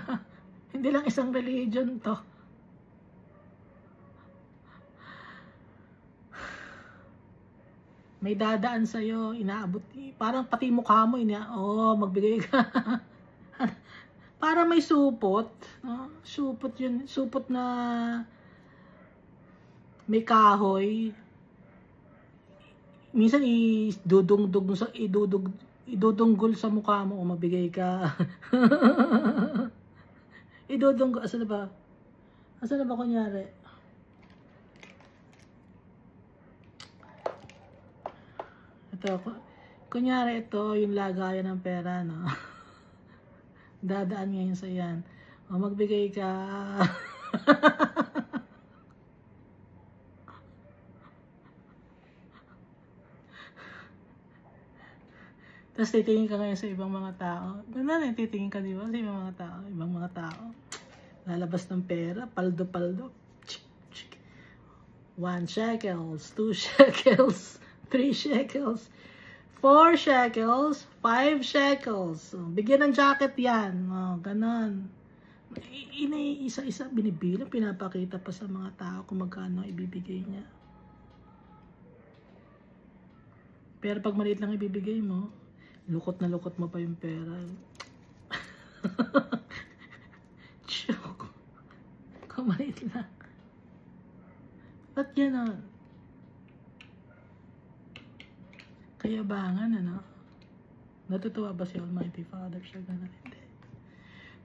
Hindi lang isang religion to. May dadaan sa'yo, inaabot, parang pati mukha mo, magbigay ka. Para may supot, no? Supot yun, supot na may kahoy. Minsan idudunggol sa mukha mo, magbigay ka. Idudunggol, asan na ba? Asan na ba kunyari? Ito, kunyari ito, yung lagayan ng pera, no? Dadaan ngayon sa yan. O, magbigay ka. Tapos titingin ka ngayon sa ibang mga tao. Ganun, titingin ka, di ba? Sa ibang mga tao. Ibang mga tao. Lalabas ng pera, paldo-paldo. 1 shekels, 2 shekels. 3 shekels, 4 shekels, 5 shekels. So, bigyan ng jacket yan. Ganon. Isa-isa binibilang, pinapakita pa sa mga tao kung magkano ibibigay niya. Pero pag maliit lang ibibigay mo, lukot na lukot mo pa yung pera. Joke. Kung maliit lang. Ba't ganon? Kayabangan, ano? Natutuwa ba si Almighty Father siya ganun? Hindi.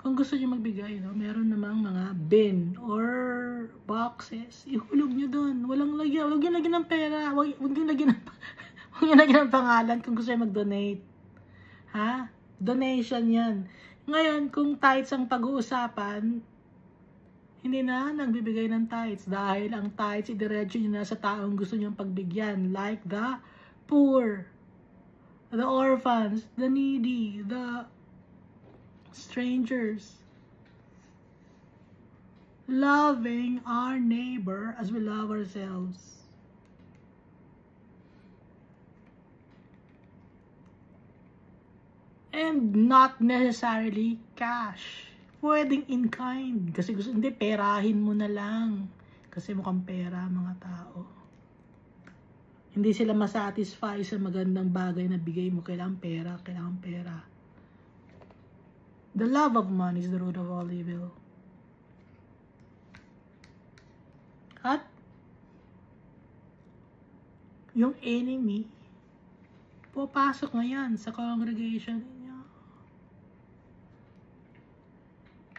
Kung gusto niyo magbigay, no, meron namang mga bin or boxes. Ihulog niyo doon. Walang lagyan. Huwag yung lagyan ng pera. Huwag yung lagyan ng pangalan kung gusto niyo mag-donate. Ha? Donation yan. Ngayon, kung tithes ang pag-uusapan, hindi na nagbibigay ng tithes dahil ang tithes idiretso niyo na sa taong gusto niyong pagbigyan. Like the poor, the orphans, the needy, the strangers. Loving our neighbor as we love ourselves. And not necessarily cash. Pwedeng in kind. Kasi gusto, hindi, perahin mo na lang. Kasi mukhang pera mga tao. Hindi sila masatisfy sa magandang bagay na bigay mo. Kailangan pera, kailangan pera. The love of money is the root of all evil. At yung enemy, pupasok ngayon sa congregation ninyo.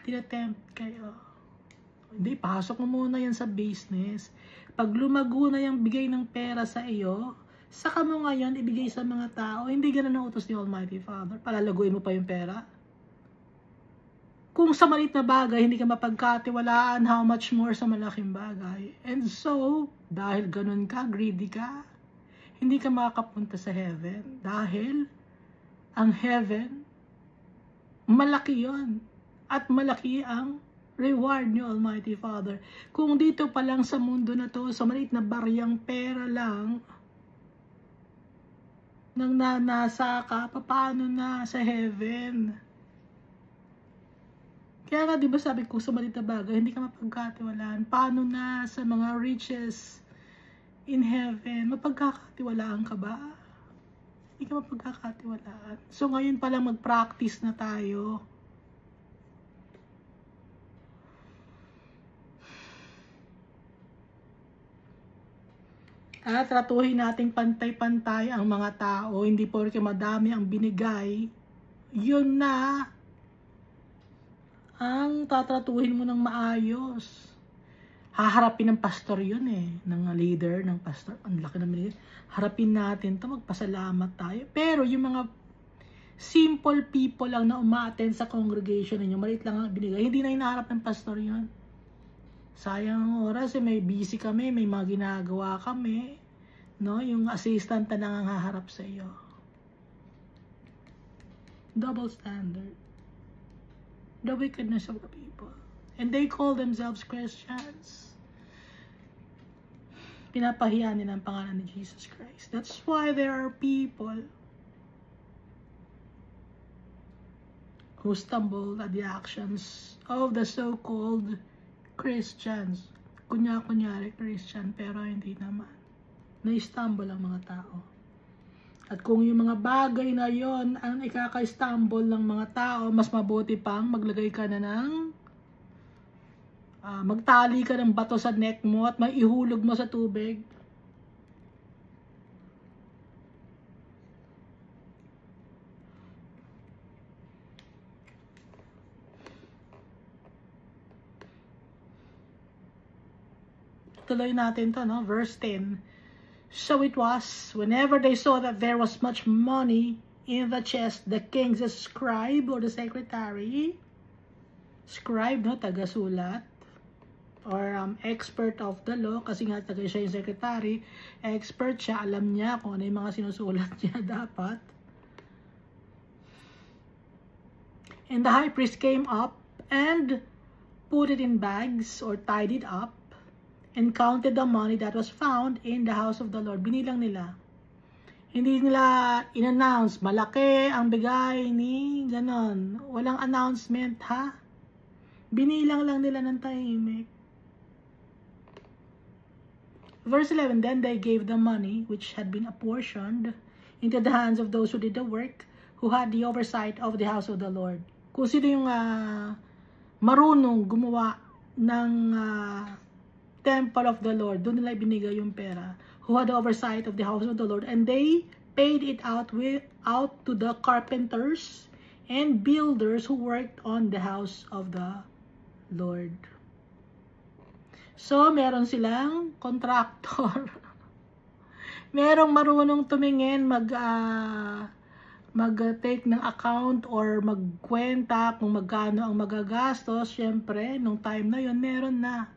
Tinatempt kayo. Hindi, pasok mo muna yan sa business. Pag lumago na yung bigay ng pera sa iyo, saka mo ngayon ibigay sa mga tao. Hindi ganun ang utos ni Almighty Father. Palalaguin mo pa yung pera. Kung sa maliit na bagay, hindi ka mapagkatiwalaan, how much more sa malaking bagay. And so, dahil ganun ka, greedy ka, hindi ka makakapunta sa heaven. Dahil, ang heaven, malaki yon. At malaki ang reward niyo, Almighty Father. Kung dito pa lang sa mundo na to, sa maliit na baryang pera lang, nang nanasa ka, paano na sa heaven? Kaya nga, di ba sabi ko, sa maliit na bagay, hindi ka mapagkatiwalaan. Paano na sa mga riches in heaven? Mapagkakatiwalaan ka ba? Hindi ka mapagkakatiwalaan. So, ngayon pa lang mag-practice na tayo. At tratuhin nating pantay-pantay ang mga tao. Hindi porke madami ang binigay, yun na ang tatratuhin mo ng maayos. Haharapin ng pastor yun ng leader, ng pastor. Ang laki ng leader. Harapin natin to, magpasalamat tayo. Pero yung mga simple people lang na umattend sa congregation ninyo, maliit lang ang binigay, hindi na hinaharap ng pastor yun. Sayang ang oras, may busy kami, may mga ginagawa kami. No? Yung assistant na lang ang haharap sa iyo. Double standard. The wickedness of the people. And they call themselves Christians. Pinapahiya nila ang pangalan ni Jesus Christ. That's why there are people who stumble at the actions of the so-called Christians. Kunyari Christian, pero hindi naman. Na-stumble ang mga tao. At kung yung mga bagay na yon ang ikaka-stumble ng mga tao, mas mabuti pang maglagay ka na ng magtali ka ng bato sa neck mo at maihulog mo sa tubig. Tuloy natin to, no? Verse 10. So it was, whenever they saw that there was much money in the chest, the king's scribe or the secretary, scribe, no, taga-sulat, or expert of the law, kasi nga taga siya yung secretary, expert siya, alam niya kung ano yung mga sinusulat niya dapat. And the high priest came up and put it in bags or tied it up and counted the money that was found in the house of the Lord. Binilang nila. Hindi nila in-announce, malaki ang bigay ni ganon. Walang announcement, ha? Binilang lang nila ng tahimik. Verse 11, then they gave the money which had been apportioned into the hands of those who did the work, who had the oversight of the house of the Lord. Kung sino yung marunong gumawa ng temple of the Lord, doon nila ibinigay yung pera, who had the oversight of the house of the Lord, and they paid it out to the carpenters and builders who worked on the house of the Lord. So, meron silang contractor. Merong marunong tumingin, mag-take ng account or magkwenta kung magkano ang magagastos. Siyempre, nung time na yun, meron na.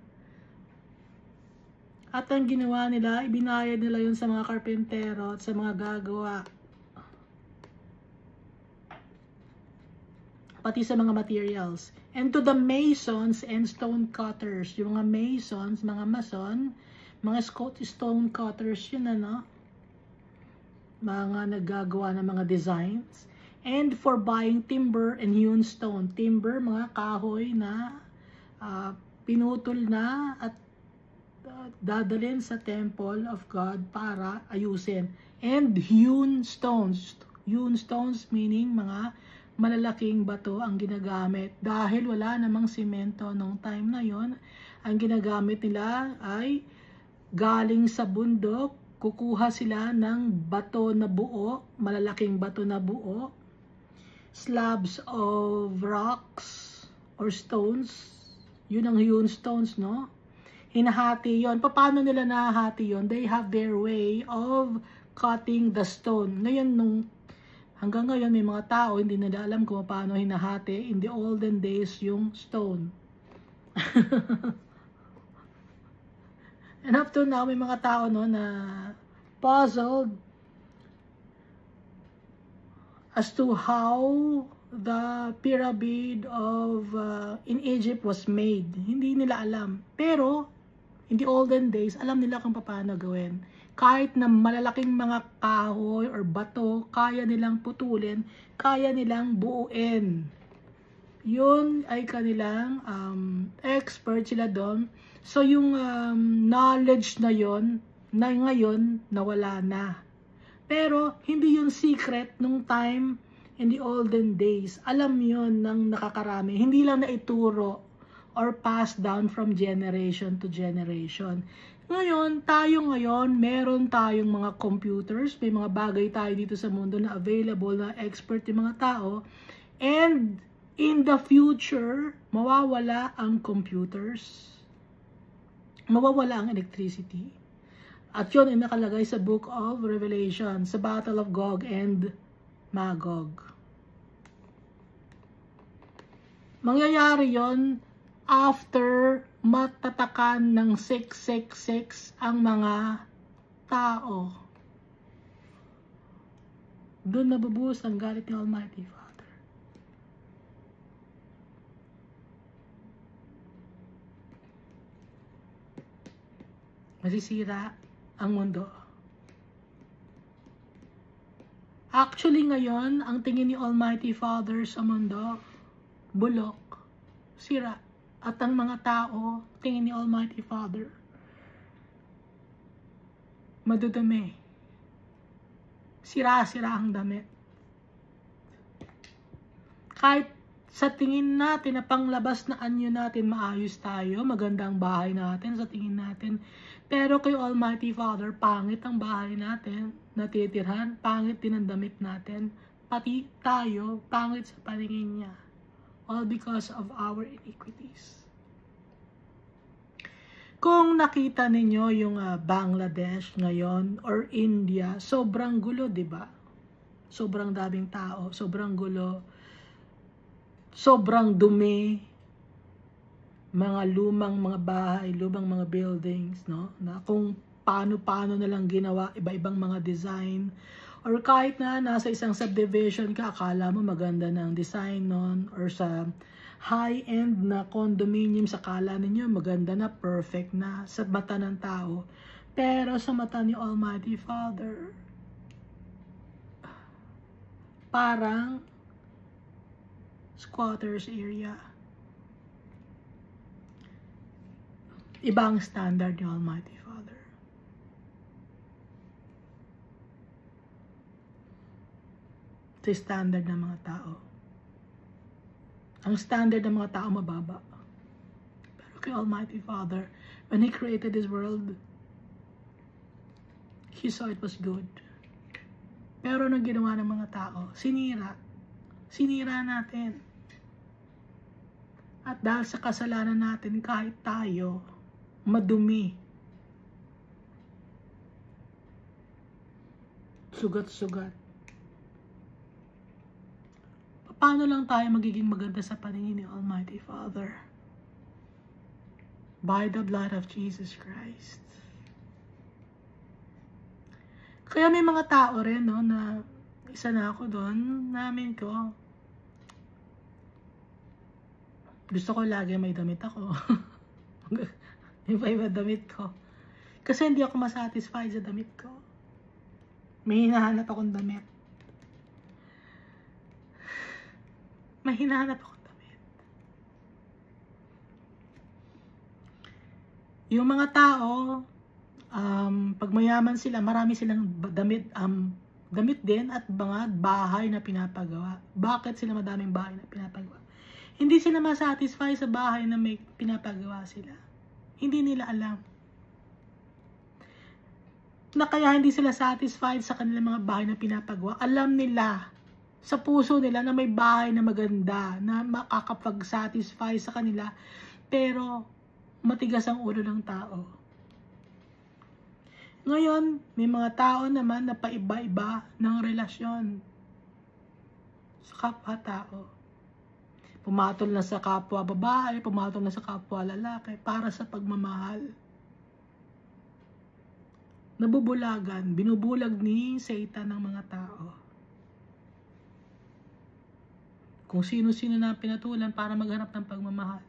At ang ginawa nila, ibinayad nila yun sa mga karpentero at sa mga gagawa. pati sa mga materials. And to the masons and stone cutters, yung mga masons, mga mason, mga stone cutters yun, ano, mga naggagawa ng mga designs. And for buying timber and hewn stone. Timber, mga kahoy na pinutol na at dadalhin sa temple of God para ayusin. And hewn stones. Hewn stones meaning mga malalaking bato ang ginagamit. Dahil wala namang simento nung time na yon, ang ginagamit nila ay galing sa bundok, kukuha sila ng bato na buo, malalaking bato na buo, slabs of rocks or stones. Yun ang hewn stones, no? Hinahati yon. Paano nila nahahati yon? They have their way of cutting the stone. Ngayon, hanggang ngayon, may mga tao hindi nila alam kung paano hinahati in the olden days yung stone. And up to now, may mga tao, no, na puzzled as to how the pyramid of in Egypt was made. Hindi nila alam. Pero, in the olden days, alam nila kung paano gawin. Kahit na malalaking mga kahoy or bato, kaya nilang putulin, kaya nilang buuin. Yun ay kanilang expert sila doon. So, yung knowledge na yon na ngayon, nawala na. Pero, hindi yun secret nung time in the olden days. Alam yun ng nakakarami. Hindi lang naituro or passed down from generation to generation. Ngayon, meron tayong mga computers, may mga bagay tayo dito sa mundo na available na expert yung mga tao. And in the future, mawawala ang computers. Mawawala ang electricity. At yun ay nakalagay sa Book of Revelation, sa Battle of Gog and Magog. Mangyayari yon after matatakan ng 666 ang mga tao. Doon nabubuhos ang galit ni Almighty Father. Masisira ang mundo. Actually ngayon, ang tingin ni Almighty Father sa mundo, bulok, sira. At ang mga tao, tingin ni Almighty Father, madudumi. Sira-sira ang damit. Kahit sa tingin natin na panglabas na anyo natin, maayos tayo, maganda ang bahay natin sa tingin natin. Pero kay Almighty Father, pangit ang bahay natin, natitirhan, pangit din ang damit natin, pati tayo, pangit sa paningin niya. All because of our iniquities. Kung nakita ninyo yung Bangladesh ngayon or India, sobrang gulo, di ba? Sobrang daming tao, sobrang gulo, sobrang dumi, mga lumang mga bahay, lumang mga buildings, no? Na kung paano na lang ginawa, iba-ibang mga design. Or kahit na nasa isang subdivision ka, akala mo maganda ng design nun, or sa high-end na condominium, sa akala ninyo maganda na, perfect na sa mata ng tao. Pero sa mata ni Almighty Father, parang squatters area. Ibang standard ni Almighty Father. Ito yung standard ng mga tao. Ang standard ng mga tao mababa. Pero kay Almighty Father, when He created this world, He saw it was good. Pero nang ginawa ng mga tao, sinira. Sinira natin. At dahil sa kasalanan natin, kahit tayo, madumi, sugat-sugat. Paano lang tayo magiging maganda sa paningin ni Almighty Father? By the blood of Jesus Christ. Kaya may mga tao rin, no, na isa na ako doon, namin ko, Gusto ko lagi may damit ako. Iba-iba damit ko. Kasi hindi ako masatisfied sa damit ko. May hinahanap akong damit. May hinahanap akong damit. Yung mga tao, pag mayaman sila, marami silang damit, damit din at mga bahay na pinapagawa. Bakit sila madaming bahay na pinapagawa? Hindi sila masatisfy sa bahay na may pinapagawa sila. Hindi nila alam na kaya hindi sila satisfied sa kanilang mga bahay na pinapagawa. Alam nila sa puso nila na may bahay na maganda, na makakapag-satisfy sa kanila, pero matigas ang ulo ng tao. Ngayon, may mga tao naman na paiba-iba ng relasyon sa kapwa-tao. Pumatol na sa kapwa babae, pumatol na sa kapwa lalaki para sa pagmamahal. Nabubulagan, binubulag ni Satan ng mga tao. Kung sino-sino na pinatulan para maghanap ng pagmamahal.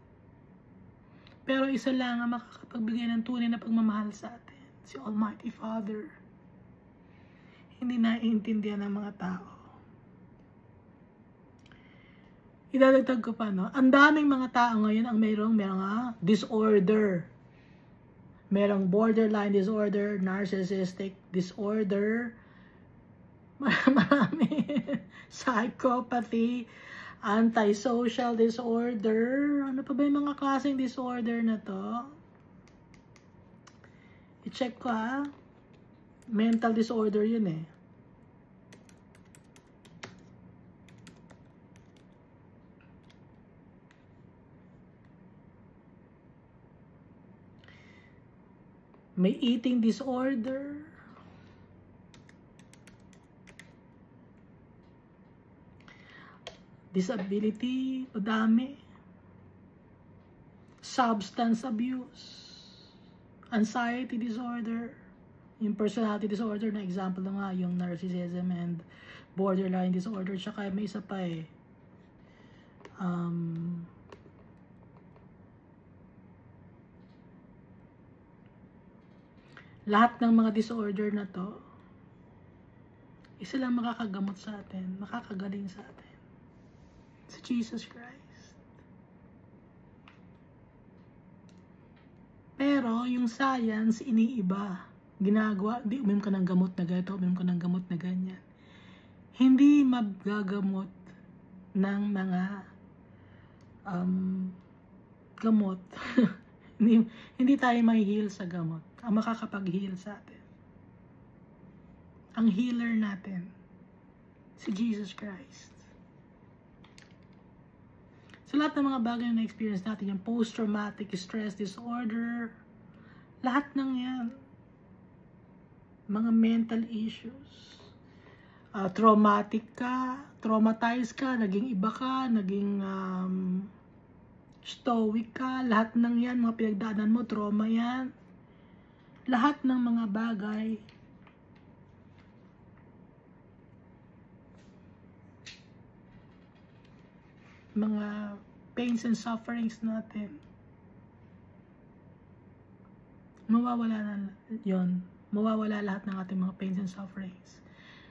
Pero isa lang ang makakapagbigay ng tunay na pagmamahal sa atin, si Almighty Father. Hindi naiintindihan ng mga tao. Idadagdag ko pa, no? Ang daming mga tao ngayon ang mayroong disorder. Merong borderline disorder, narcissistic disorder, marami, psychopathy, antisocial disorder. Ano pa ba yung mga klaseng disorder na to? I-check ko ha. Mental disorder yun eh. May eating disorder. Disability, madami. Substance abuse. Anxiety disorder. Yung personality disorder na example na nga, yung narcissism and borderline disorder. Tsaka may isa pa eh. Lahat ng mga disorder na to, isa lang makakagamot sa atin, makakagaling sa atin. Si Jesus Christ. Pero yung science, iniiba. Ginagawa, di uminom ka ng gamot na ganito, uminom ka ng gamot na ganyan. Hindi magagamot ng mga gamot. hindi tayo may heal sa gamot. Ang makakapag-heal sa atin, ang healer natin, si Jesus Christ. So lahat ng mga bagay na na-experience natin, yung post-traumatic stress disorder, lahat ng yan, mga mental issues, traumatic ka, traumatized ka, naging iba ka, naging stoic ka, lahat ng yan, mga pinagdaanan mo, trauma yan. Lahat ng mga bagay mga pains and sufferings natin, mawawala na yon, mawawala lahat ng ating mga pains and sufferings.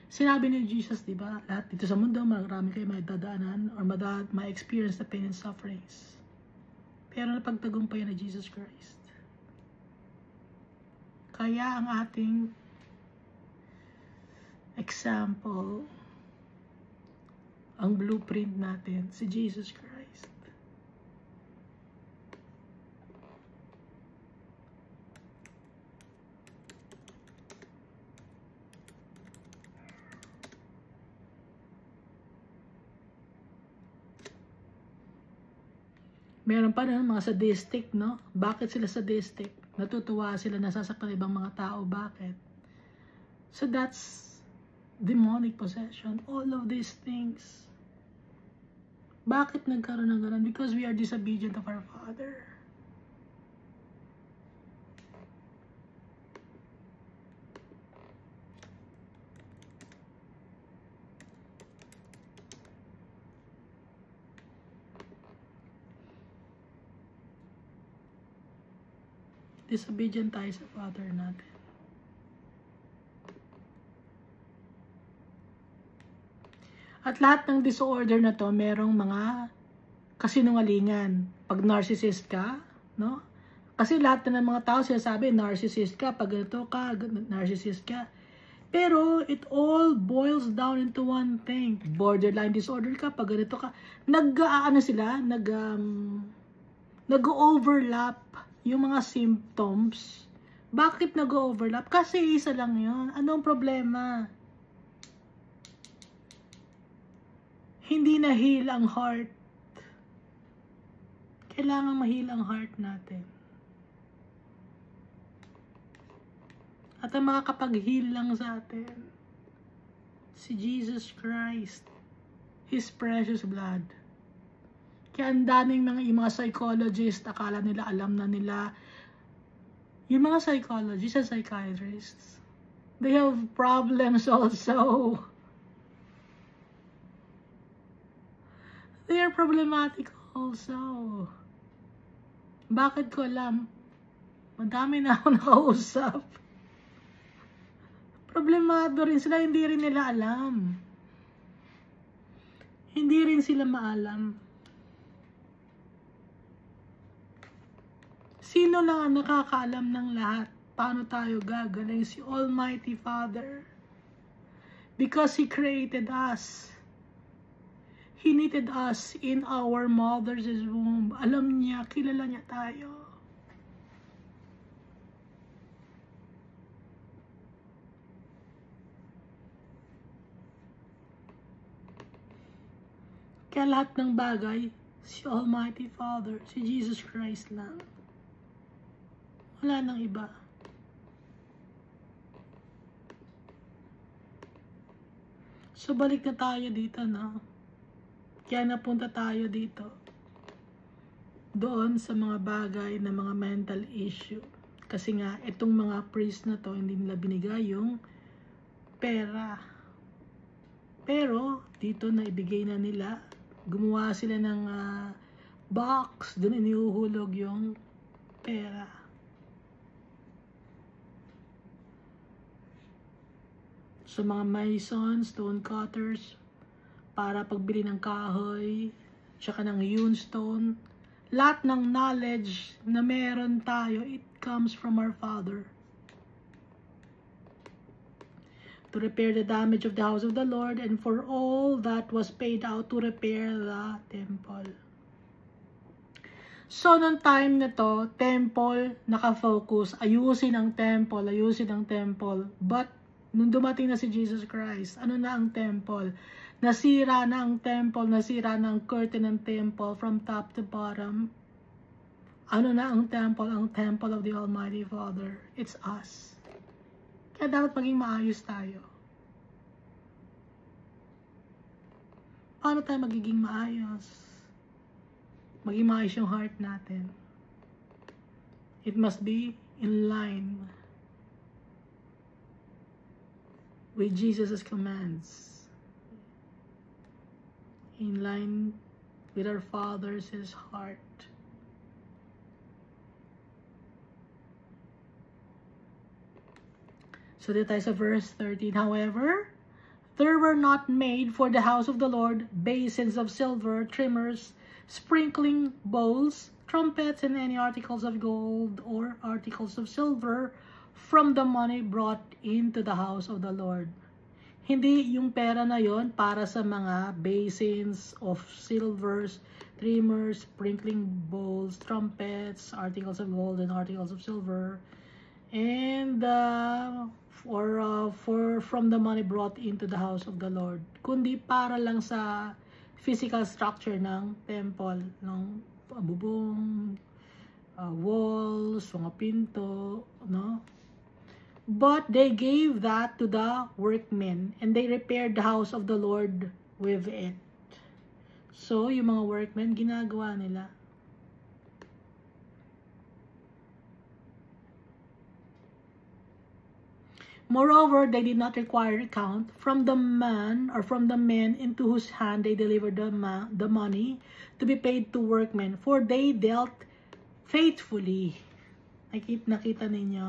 Sinabi ni Jesus, di ba, lahat dito sa mundo marami kayo may dadaanan or may experience na pain and sufferings, pero napagtagumpayan ni Jesus Christ. Kaya ang ating example, ang blueprint natin, si Jesus Christ. Meron pa rin mga sadistic, no? Bakit sila sadistic? Natutuwa sila, nasasaktan ibang mga tao. Bakit? So that's demonic possession. All of these things. Bakit nagkaroon ng ganun? Because we are disobedient of our Father. Disobedient tayo sa Father natin. At lahat ng disorder na to, merong mga kasinungalingan. Pag narcissist ka, no? Kasi lahat na ng mga tao sinasabi, narcissist ka, pag ganito ka, narcissist ka. Pero it all boils down into one thing. Borderline disorder ka, pag ganito ka. Nag-overlap yung mga symptoms. Bakit nag-overlap? Kasi isa lang yun. Anong problema? Hindi na-heal ang heart. Kailangan ma-heal ang heart natin. At ang makakapag-heal lang sa atin, si Jesus Christ, His precious blood. Kaya ang daming mga psychologists, akala nila, alam na nila. Yung mga psychologists and psychiatrists, they have problems also. They are problematic also. Bakit ko alam? Madami na ako nakausap. Problemado rin sila, hindi rin nila alam. Hindi rin sila maalam. Sino lang ang nakakaalam ng lahat? Paano tayo gagaling? Si Almighty Father. Because He created us. He knitted us in our mother's womb. Alam niya, kilala niya tayo. Kaya lahat ng bagay, si Almighty Father, si Jesus Christ lang. Wala nang iba. So balik na tayo dito, no? Kaya napunta tayo dito. Doon sa mga bagay na mga mental issue. Kasi nga, itong mga priest na to, hindi nila binigay yung pera. Pero, dito na ibigay na nila. Gumawa sila ng box. Doon inihuhulog yung pera. So, mga masons, stone cutters, para pagbili ng kahoy, tsaka ng hewn stone. Lahat ng knowledge na meron tayo, it comes from our Father. To repair the damage of the house of the Lord, and for all that was paid out to repair the temple. So, nung time na to, temple, nakafocus, ayusin ang temple. But, nung dumating na si Jesus Christ, ano na ang temple? Nasira na ang temple, nasira na ang curtain ng temple from top to bottom. Ano na ang temple? Ang temple of the Almighty Father. It's us. Kaya dapat maging maayos tayo. Paano tayo magiging maayos? Maging maayos yung heart natin. It must be in line with Jesus' commands. In line with our Father's heart. So dito tayo sa verse 13. However, there were not made for the house of the Lord basins of silver, trimmers, sprinkling bowls, trumpets, and any articles of gold or articles of silver from the money brought into the house of the Lord. Hindi yung pera na yon para sa mga basins of silvers, trimmers, sprinkling bowls, trumpets, articles of gold and articles of silver, and from the money brought into the house of the Lord. Kundi para lang sa physical structure ng temple, ng bubong, walls, mga pinto, no? But they gave that to the workmen, and they repaired the house of the Lord with it. So, yung mga workmen, ginagawa nila. Moreover, they did not require account from the man or from the men into whose hand they delivered the money to be paid to workmen, for they dealt faithfully. Nakita ninyo?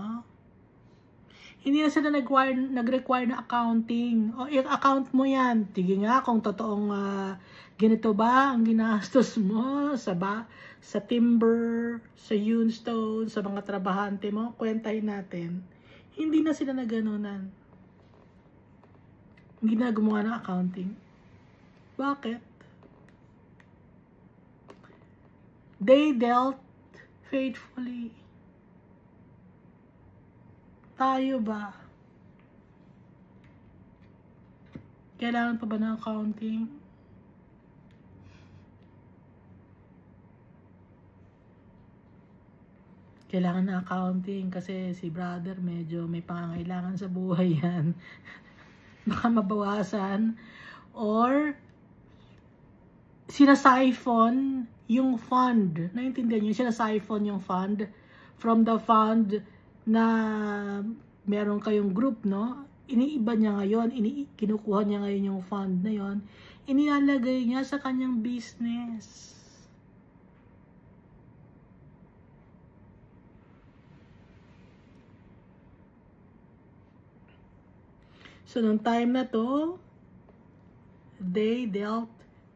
Hindi na sila nag-require na accounting. O, i-account mo yan. Tige nga kung totoong ganito ba ang ginastos mo sa timber, sa Unestone, sa mga trabahante mo. Kwentahin natin. Hindi na sila naganunan. Hindi na gumawa ng accounting. Bakit? They dealt faithfully. Tayo ba? Kailangan pa ba ng accounting? Kailangan na accounting kasi si brother medyo may pangangailangan sa buhay yan. Baka mabawasan. Or sinasiphon yung fund. Naintindihan nyo? Sinasiphon yung fund from the fund na meron kayong group, no? Iniiba niya ngayon, kinukuha niya ngayon yung fund na yon, inilalagay niya sa kanyang business. So, nung time na to, they dealt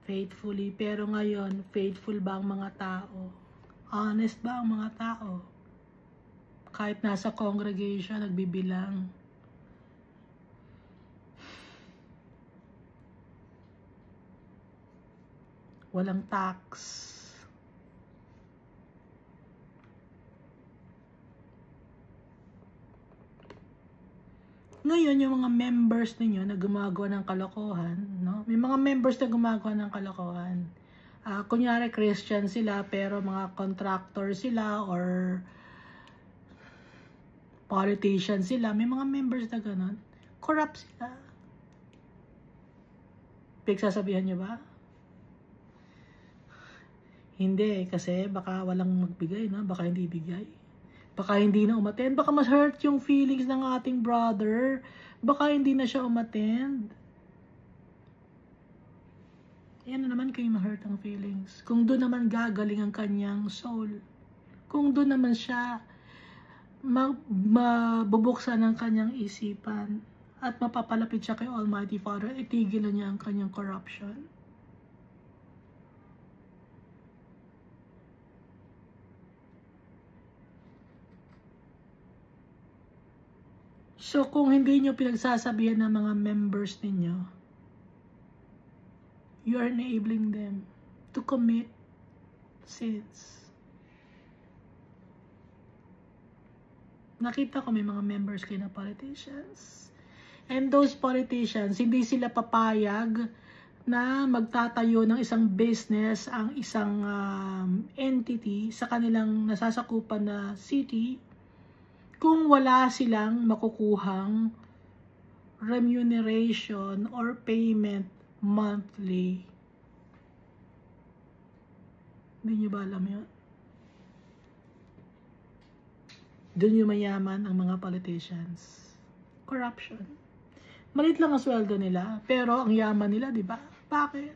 faithfully. Pero ngayon, faithful ba ang mga tao? Honest ba ang mga tao? Kahit nasa congregation, nagbibilang. Walang tax. Ngayon, yung mga members ninyo na gumagawa ng kalokohan, no? May mga members na gumagawa ng kalokohan. Kunyari, Christian sila, pero mga contractor sila or politician sila. May mga members na gano'n. Corrupt sila. Pagsasabihan nyo ba? Hindi, kasi baka walang magbigay, no? Baka hindi bigay. Baka hindi na umattend. Baka mas hurt yung feelings ng ating brother. Baka hindi na siya umattend. Yan na naman kayo ma-hurt ang feelings. Kung doon naman gagaling ang kanyang soul. Kung doon naman siya mabubuksan ang kanyang isipan at mapapalapit siya kay Almighty Father, itigilan niya ang kanyang corruption. So, kung hindi nyo pinagsasabihan ng mga members ninyo, you are enabling them to commit sins. Nakita ko may mga members kayo na politicians. And those politicians, hindi sila papayag na magtatayo ng isang business, ang isang entity sa kanilang nasasakupan na city, kung wala silang makukuhang remuneration or payment monthly. Hindi nyo ba alam yun? Doon yung mayaman ang mga politicians. Corruption. Malit lang ang sweldo nila, pero ang yaman nila, di ba? Bakit?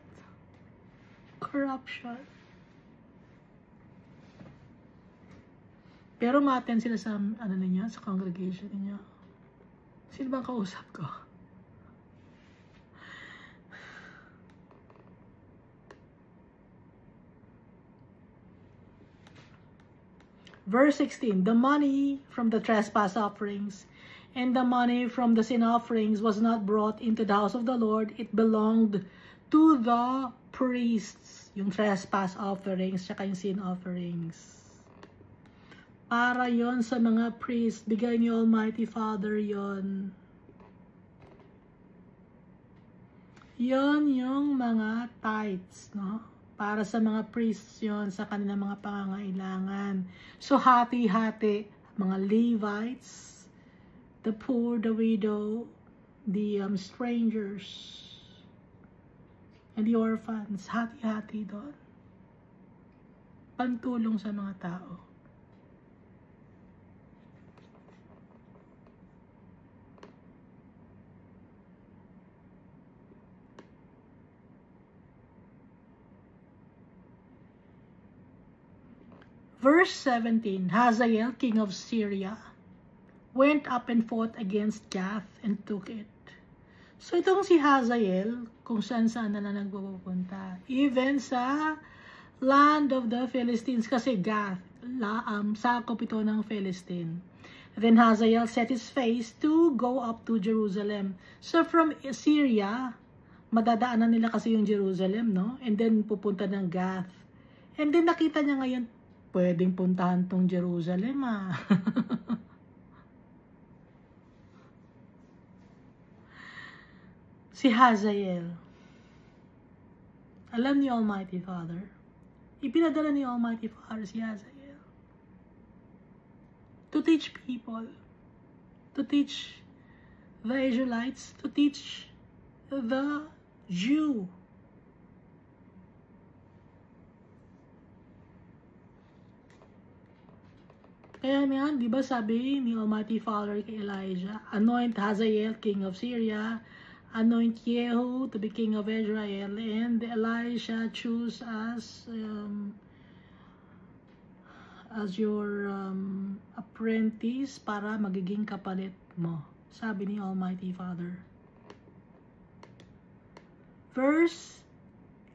Corruption. Pero ma-attend sila sa, ninyo, sa congregation ninyo. Sino bang kausap ko? Verse 16, the money from the trespass offerings and the money from the sin offerings was not brought into the house of the Lord. It belonged to the priests. Yung trespass offerings, tsaka yung sin offerings. Para yon sa mga priests. Bigay ni Almighty Father yon. Yon yung mga tithes, no? Para sa mga priests yon, sa kanilang mga pangangailangan. So, hati-hati. Mga Levites, the poor, the widow, the strangers, and the orphans. Hati-hati doon. Pantulong sa mga tao. Verse 17, Hazael, king of Syria, went up and fought against Gath and took it. So itong si Hazael, kung saan-saan na nagpupunta. Even sa land of the Philistines, kasi Gath, sakop ito ng Philistine. Then Hazael set his face to go up to Jerusalem. So from Syria, madadaanan nila kasi yung Jerusalem, no? And then pupunta ng Gath. And then nakita niya ngayon, pwedeng puntahan tong Jerusalem, Si Hazael, alam ni Almighty Father, ipinadala ni Almighty Father si Hazael to teach people, to teach the Israelites, to teach the Jew. Kaya nga, di ba sabi ni Almighty Father kay Elijah, anoint Hazael, king of Syria, anoint Jehu to be king of Israel, and Elisha choose as your apprentice para magiging kapalit mo. Sabi ni Almighty Father. Verse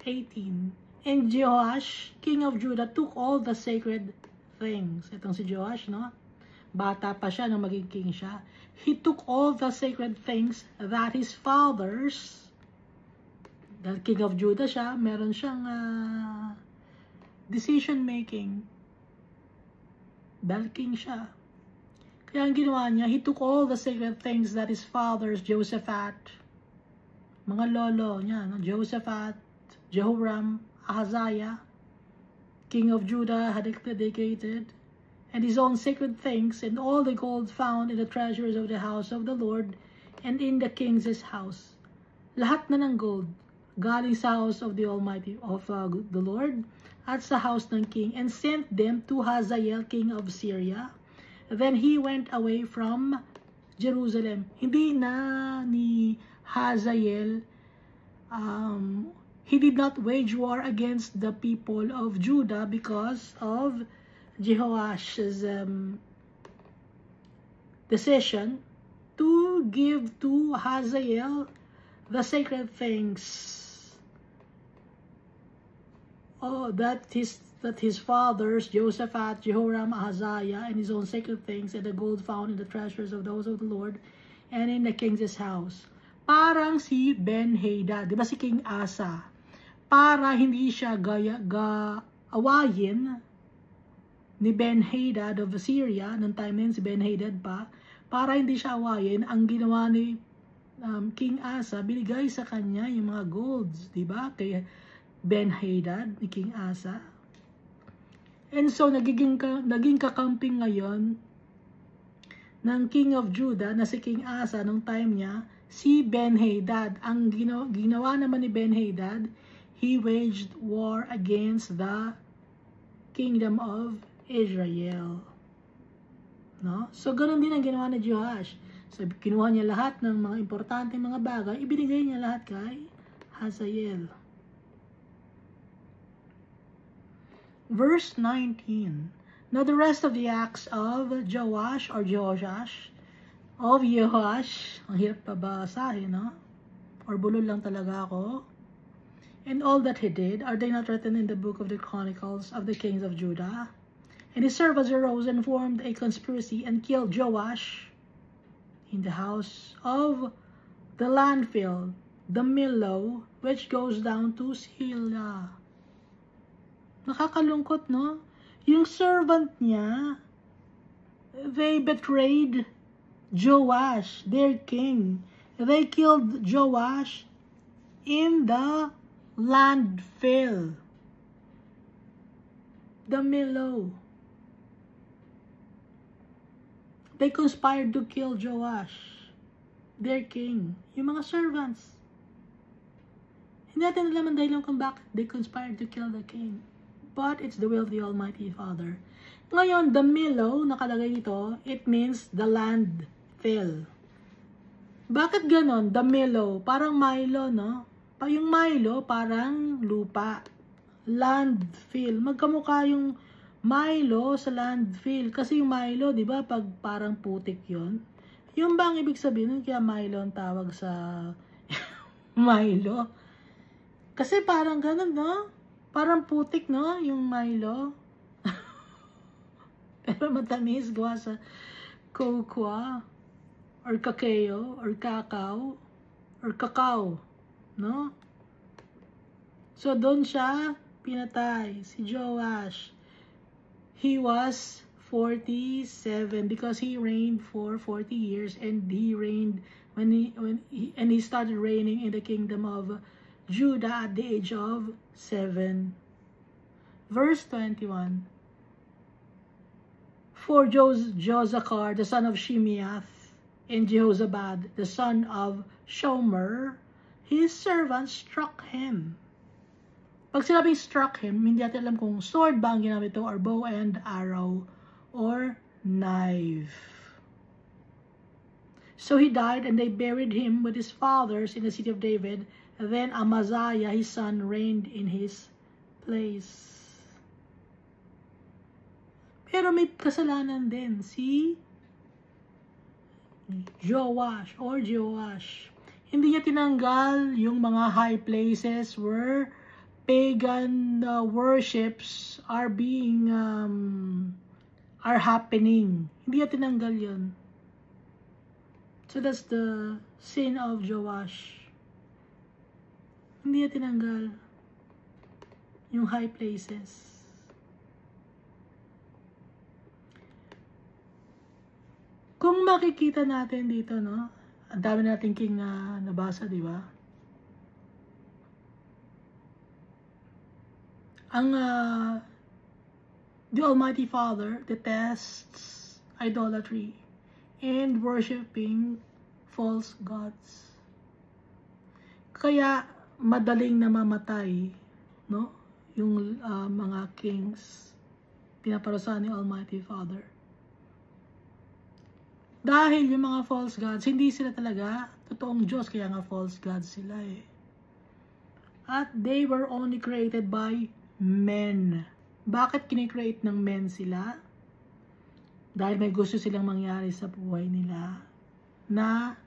18, and Jehoash, king of Judah, took all the sacred things. Itong si Jehoash, no? Bata pa siya nung maging king siya. He took all the sacred things that his fathers, the king of Judah siya, meron siyang decision making. Dahil king siya. Kaya ang ginawa niya, he took all the sacred things that his fathers, Jehoshaphat, mga lolo niya, no? Jehoshaphat, Jehoram, Ahaziah, king of Judah, had dedicated, and his own sacred things, and all the gold found in the treasures of the house of the Lord, and in the king's house. Lahat na ng gold, galing sa house of the Almighty, of the Lord, at sa house ng king, and sent them to Hazael, king of Syria. Then he went away from Jerusalem. Hindi na ni Hazael, he did not wage war against the people of Judah because of Jehoash's decision to give to Hazael the sacred things that his fathers, Jehoshaphat, Jehoram, Ahaziah, and his own sacred things, and the gold found in the treasures of those of the Lord and in the king's house. Parang si Ben-Hadad, di ba si King Asa? Para hindi siya awayin ni Ben-Hadad of Syria, ng time na si Ben-Hadad pa, para hindi siya awayin, ang ginawa ni King Asa, binigay sa kanya yung mga golds, di ba? Kay Ben-Hadad, ni King Asa. And so, naging kakamping ngayon ng King of Judah, na si King Asa, nung time niya, si Ben-Hadad. Ang ginawa naman ni Ben-Hadad, he waged war against the kingdom of Israel. No? So, ganun din ang ginawa ni Jehoash. So, kinuha niya lahat ng mga importanteng mga bagay, ibinigay niya lahat kay Hazael. Verse 19. Now, the rest of the acts of Jehoash, or Jehoash, ang hirap pa basahin, no? Or bulol lang talaga ako. And all that he did, are they not written in the book of the Chronicles of the kings of Judah? And his servants arose and formed a conspiracy and killed Joash in the house of the landfill, the Millo, which goes down to Silla. Nakakalungkot, no? Yung servant niya, they betrayed Joash, their king. They killed Joash in the landfill, the Millo. They conspired to kill Joash, their king. Yung mga servants. Hindi natin alam ang dahilan kung bakit they conspired to kill the king. But it's the will of the Almighty Father. Ngayon, the Millo, nakalagay dito, it means the landfill. Bakit ganon? The Millo, parang Milo, no? Yung Milo, parang lupa. Landfill. Magkamukha yung Milo sa landfill. Kasi yung Milo, di ba, pag parang putik yon, yung bang ibig sabihin nun, kaya Milo ang tawag sa Milo? Kasi parang ganun, no? Parang putik, no? Yung Milo. Pero matamis, gawa sa cocoa, or kakao, or cacao, no? So, doon siya pinatay, si Joash. He was 47 because he reigned for 40 years, and he reigned when he started reigning in the kingdom of Judah at the age of 7. Verse 21. For Josachar, the son of Shimeath, and Jehozabad, the son of Shomer, his servant struck him. Pag sinabing struck him, hindi natin alam kung sword ba ang ginamit ito, or bow and arrow, or knife. So he died, and they buried him with his fathers in the city of David. And then Amaziah, his son, reigned in his place. Pero may kasalanan din si Joash or Joash. Hindi niya tinanggal yung mga high places where pagan worships are happening. Hindi niya tinanggal yun. So that's the sin of Joash. Hindi niya tinanggal yung high places. Kung makikita natin dito, no? Ang dami natin nabasa, di ba? The Almighty Father detests idolatry and worshiping false gods. Kaya madaling namamatay, no? Yung mga kings pinaparusahan ni Almighty Father. Dahil yung mga false gods, hindi sila talaga totoong Diyos, kaya nga false gods sila eh. At they were only created by men. Bakit kinikreate ng men sila? Dahil may gusto silang mangyari sa buhay nila na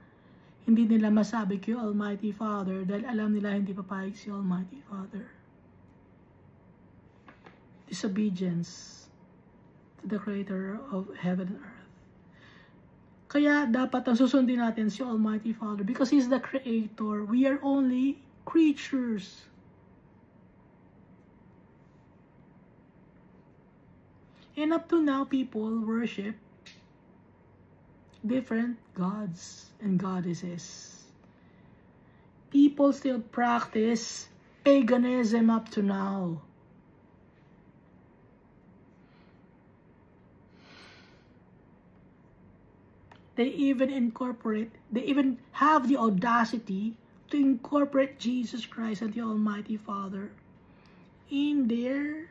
hindi nila masabi kay Almighty Father dahil alam nila hindi papayag si Almighty Father. Disobedience to the Creator of heaven and earth. Kaya dapat ang susundin natin si Almighty Father because He's the Creator. We are only creatures. And up to now, people worship different gods and goddesses. People still practice paganism up to now. They even have the audacity to incorporate Jesus Christ and the Almighty Father in their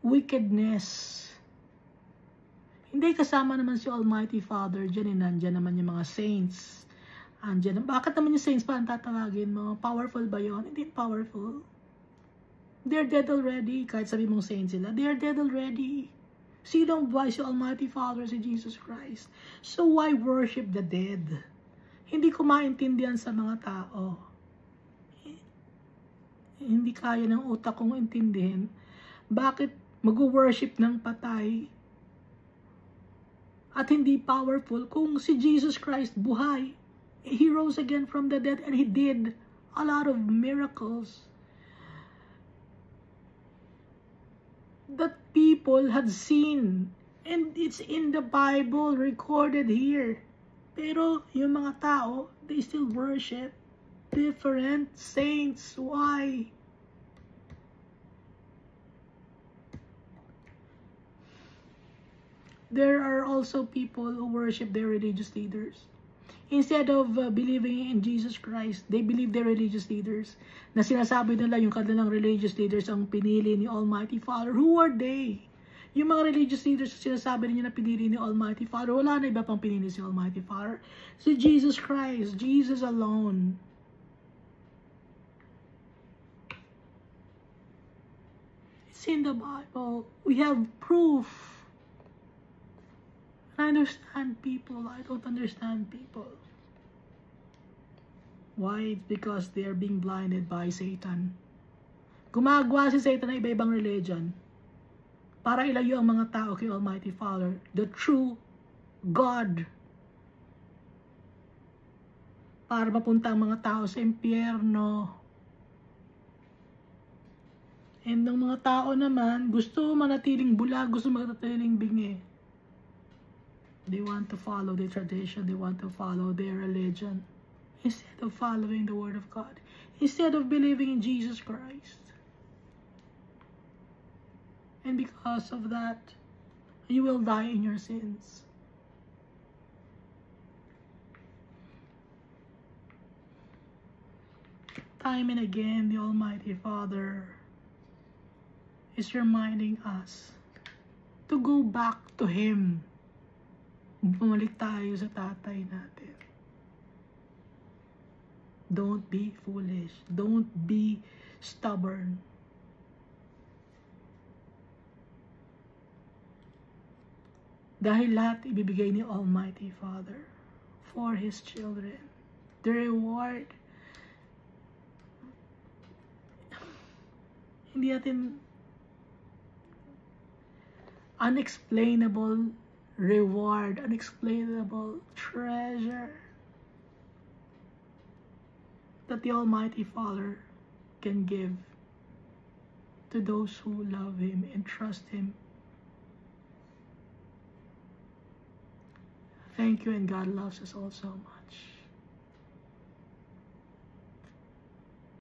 wickedness. Hindi kasama naman si Almighty Father dyan, nandyan naman yung mga saints. Andyan, bakit naman yung saints pa ang tatawagin mo? Powerful ba yun? Hindi powerful. They're dead already. Kahit sabi mong saints sila, they're dead already. Sinong buhay si Almighty Father, si Jesus Christ? So why worship the dead? Hindi ko maintindihan sa mga tao. Hindi kaya ng utak kong intindihin. Bakit mag-worship ng patay at hindi powerful kung si Jesus Christ buhay? He rose again from the dead and He did a lot of miracles that people had seen, and it's in the Bible recorded here. Pero yung mga tao, they still worship different saints. Why? There are also people who worship their religious leaders. Instead of believing in Jesus Christ, they believe their religious leaders. Na sinasabi nila yung kanilang religious leaders ang pinili ni Almighty Father. Who are they? Yung mga religious leaders na sinasabi niyo na pinili ni Almighty Father, wala na iba pang pinili si Almighty Father. Si Jesus Christ, Jesus alone. It's It's in the Bible. We have proof. I understand people. I don't understand people. Why? It's because they are being blinded by Satan. Gumagawa si Satan ng iba-ibang religion para ilayo ang mga tao kay Almighty Father, the true God. Para mapunta ang mga tao sa impyerno. And ng mga tao naman, gusto manatiling bulag, gusto manatiling bingi. They want to follow their tradition, they want to follow their religion, instead of following the Word of God, instead of believing in Jesus Christ. And because of that, you will die in your sins. Time and again, the Almighty Father is reminding us to go back to Him. Bumalik tayo sa tatay natin. Don't be foolish. Don't be stubborn. Dahil lahat ibibigay ni Almighty Father for His children. The reward. Hindi natin unexplainable reward, unexplainable treasure that the Almighty Father can give to those who love Him and trust Him. Thank you, and God loves us all so much.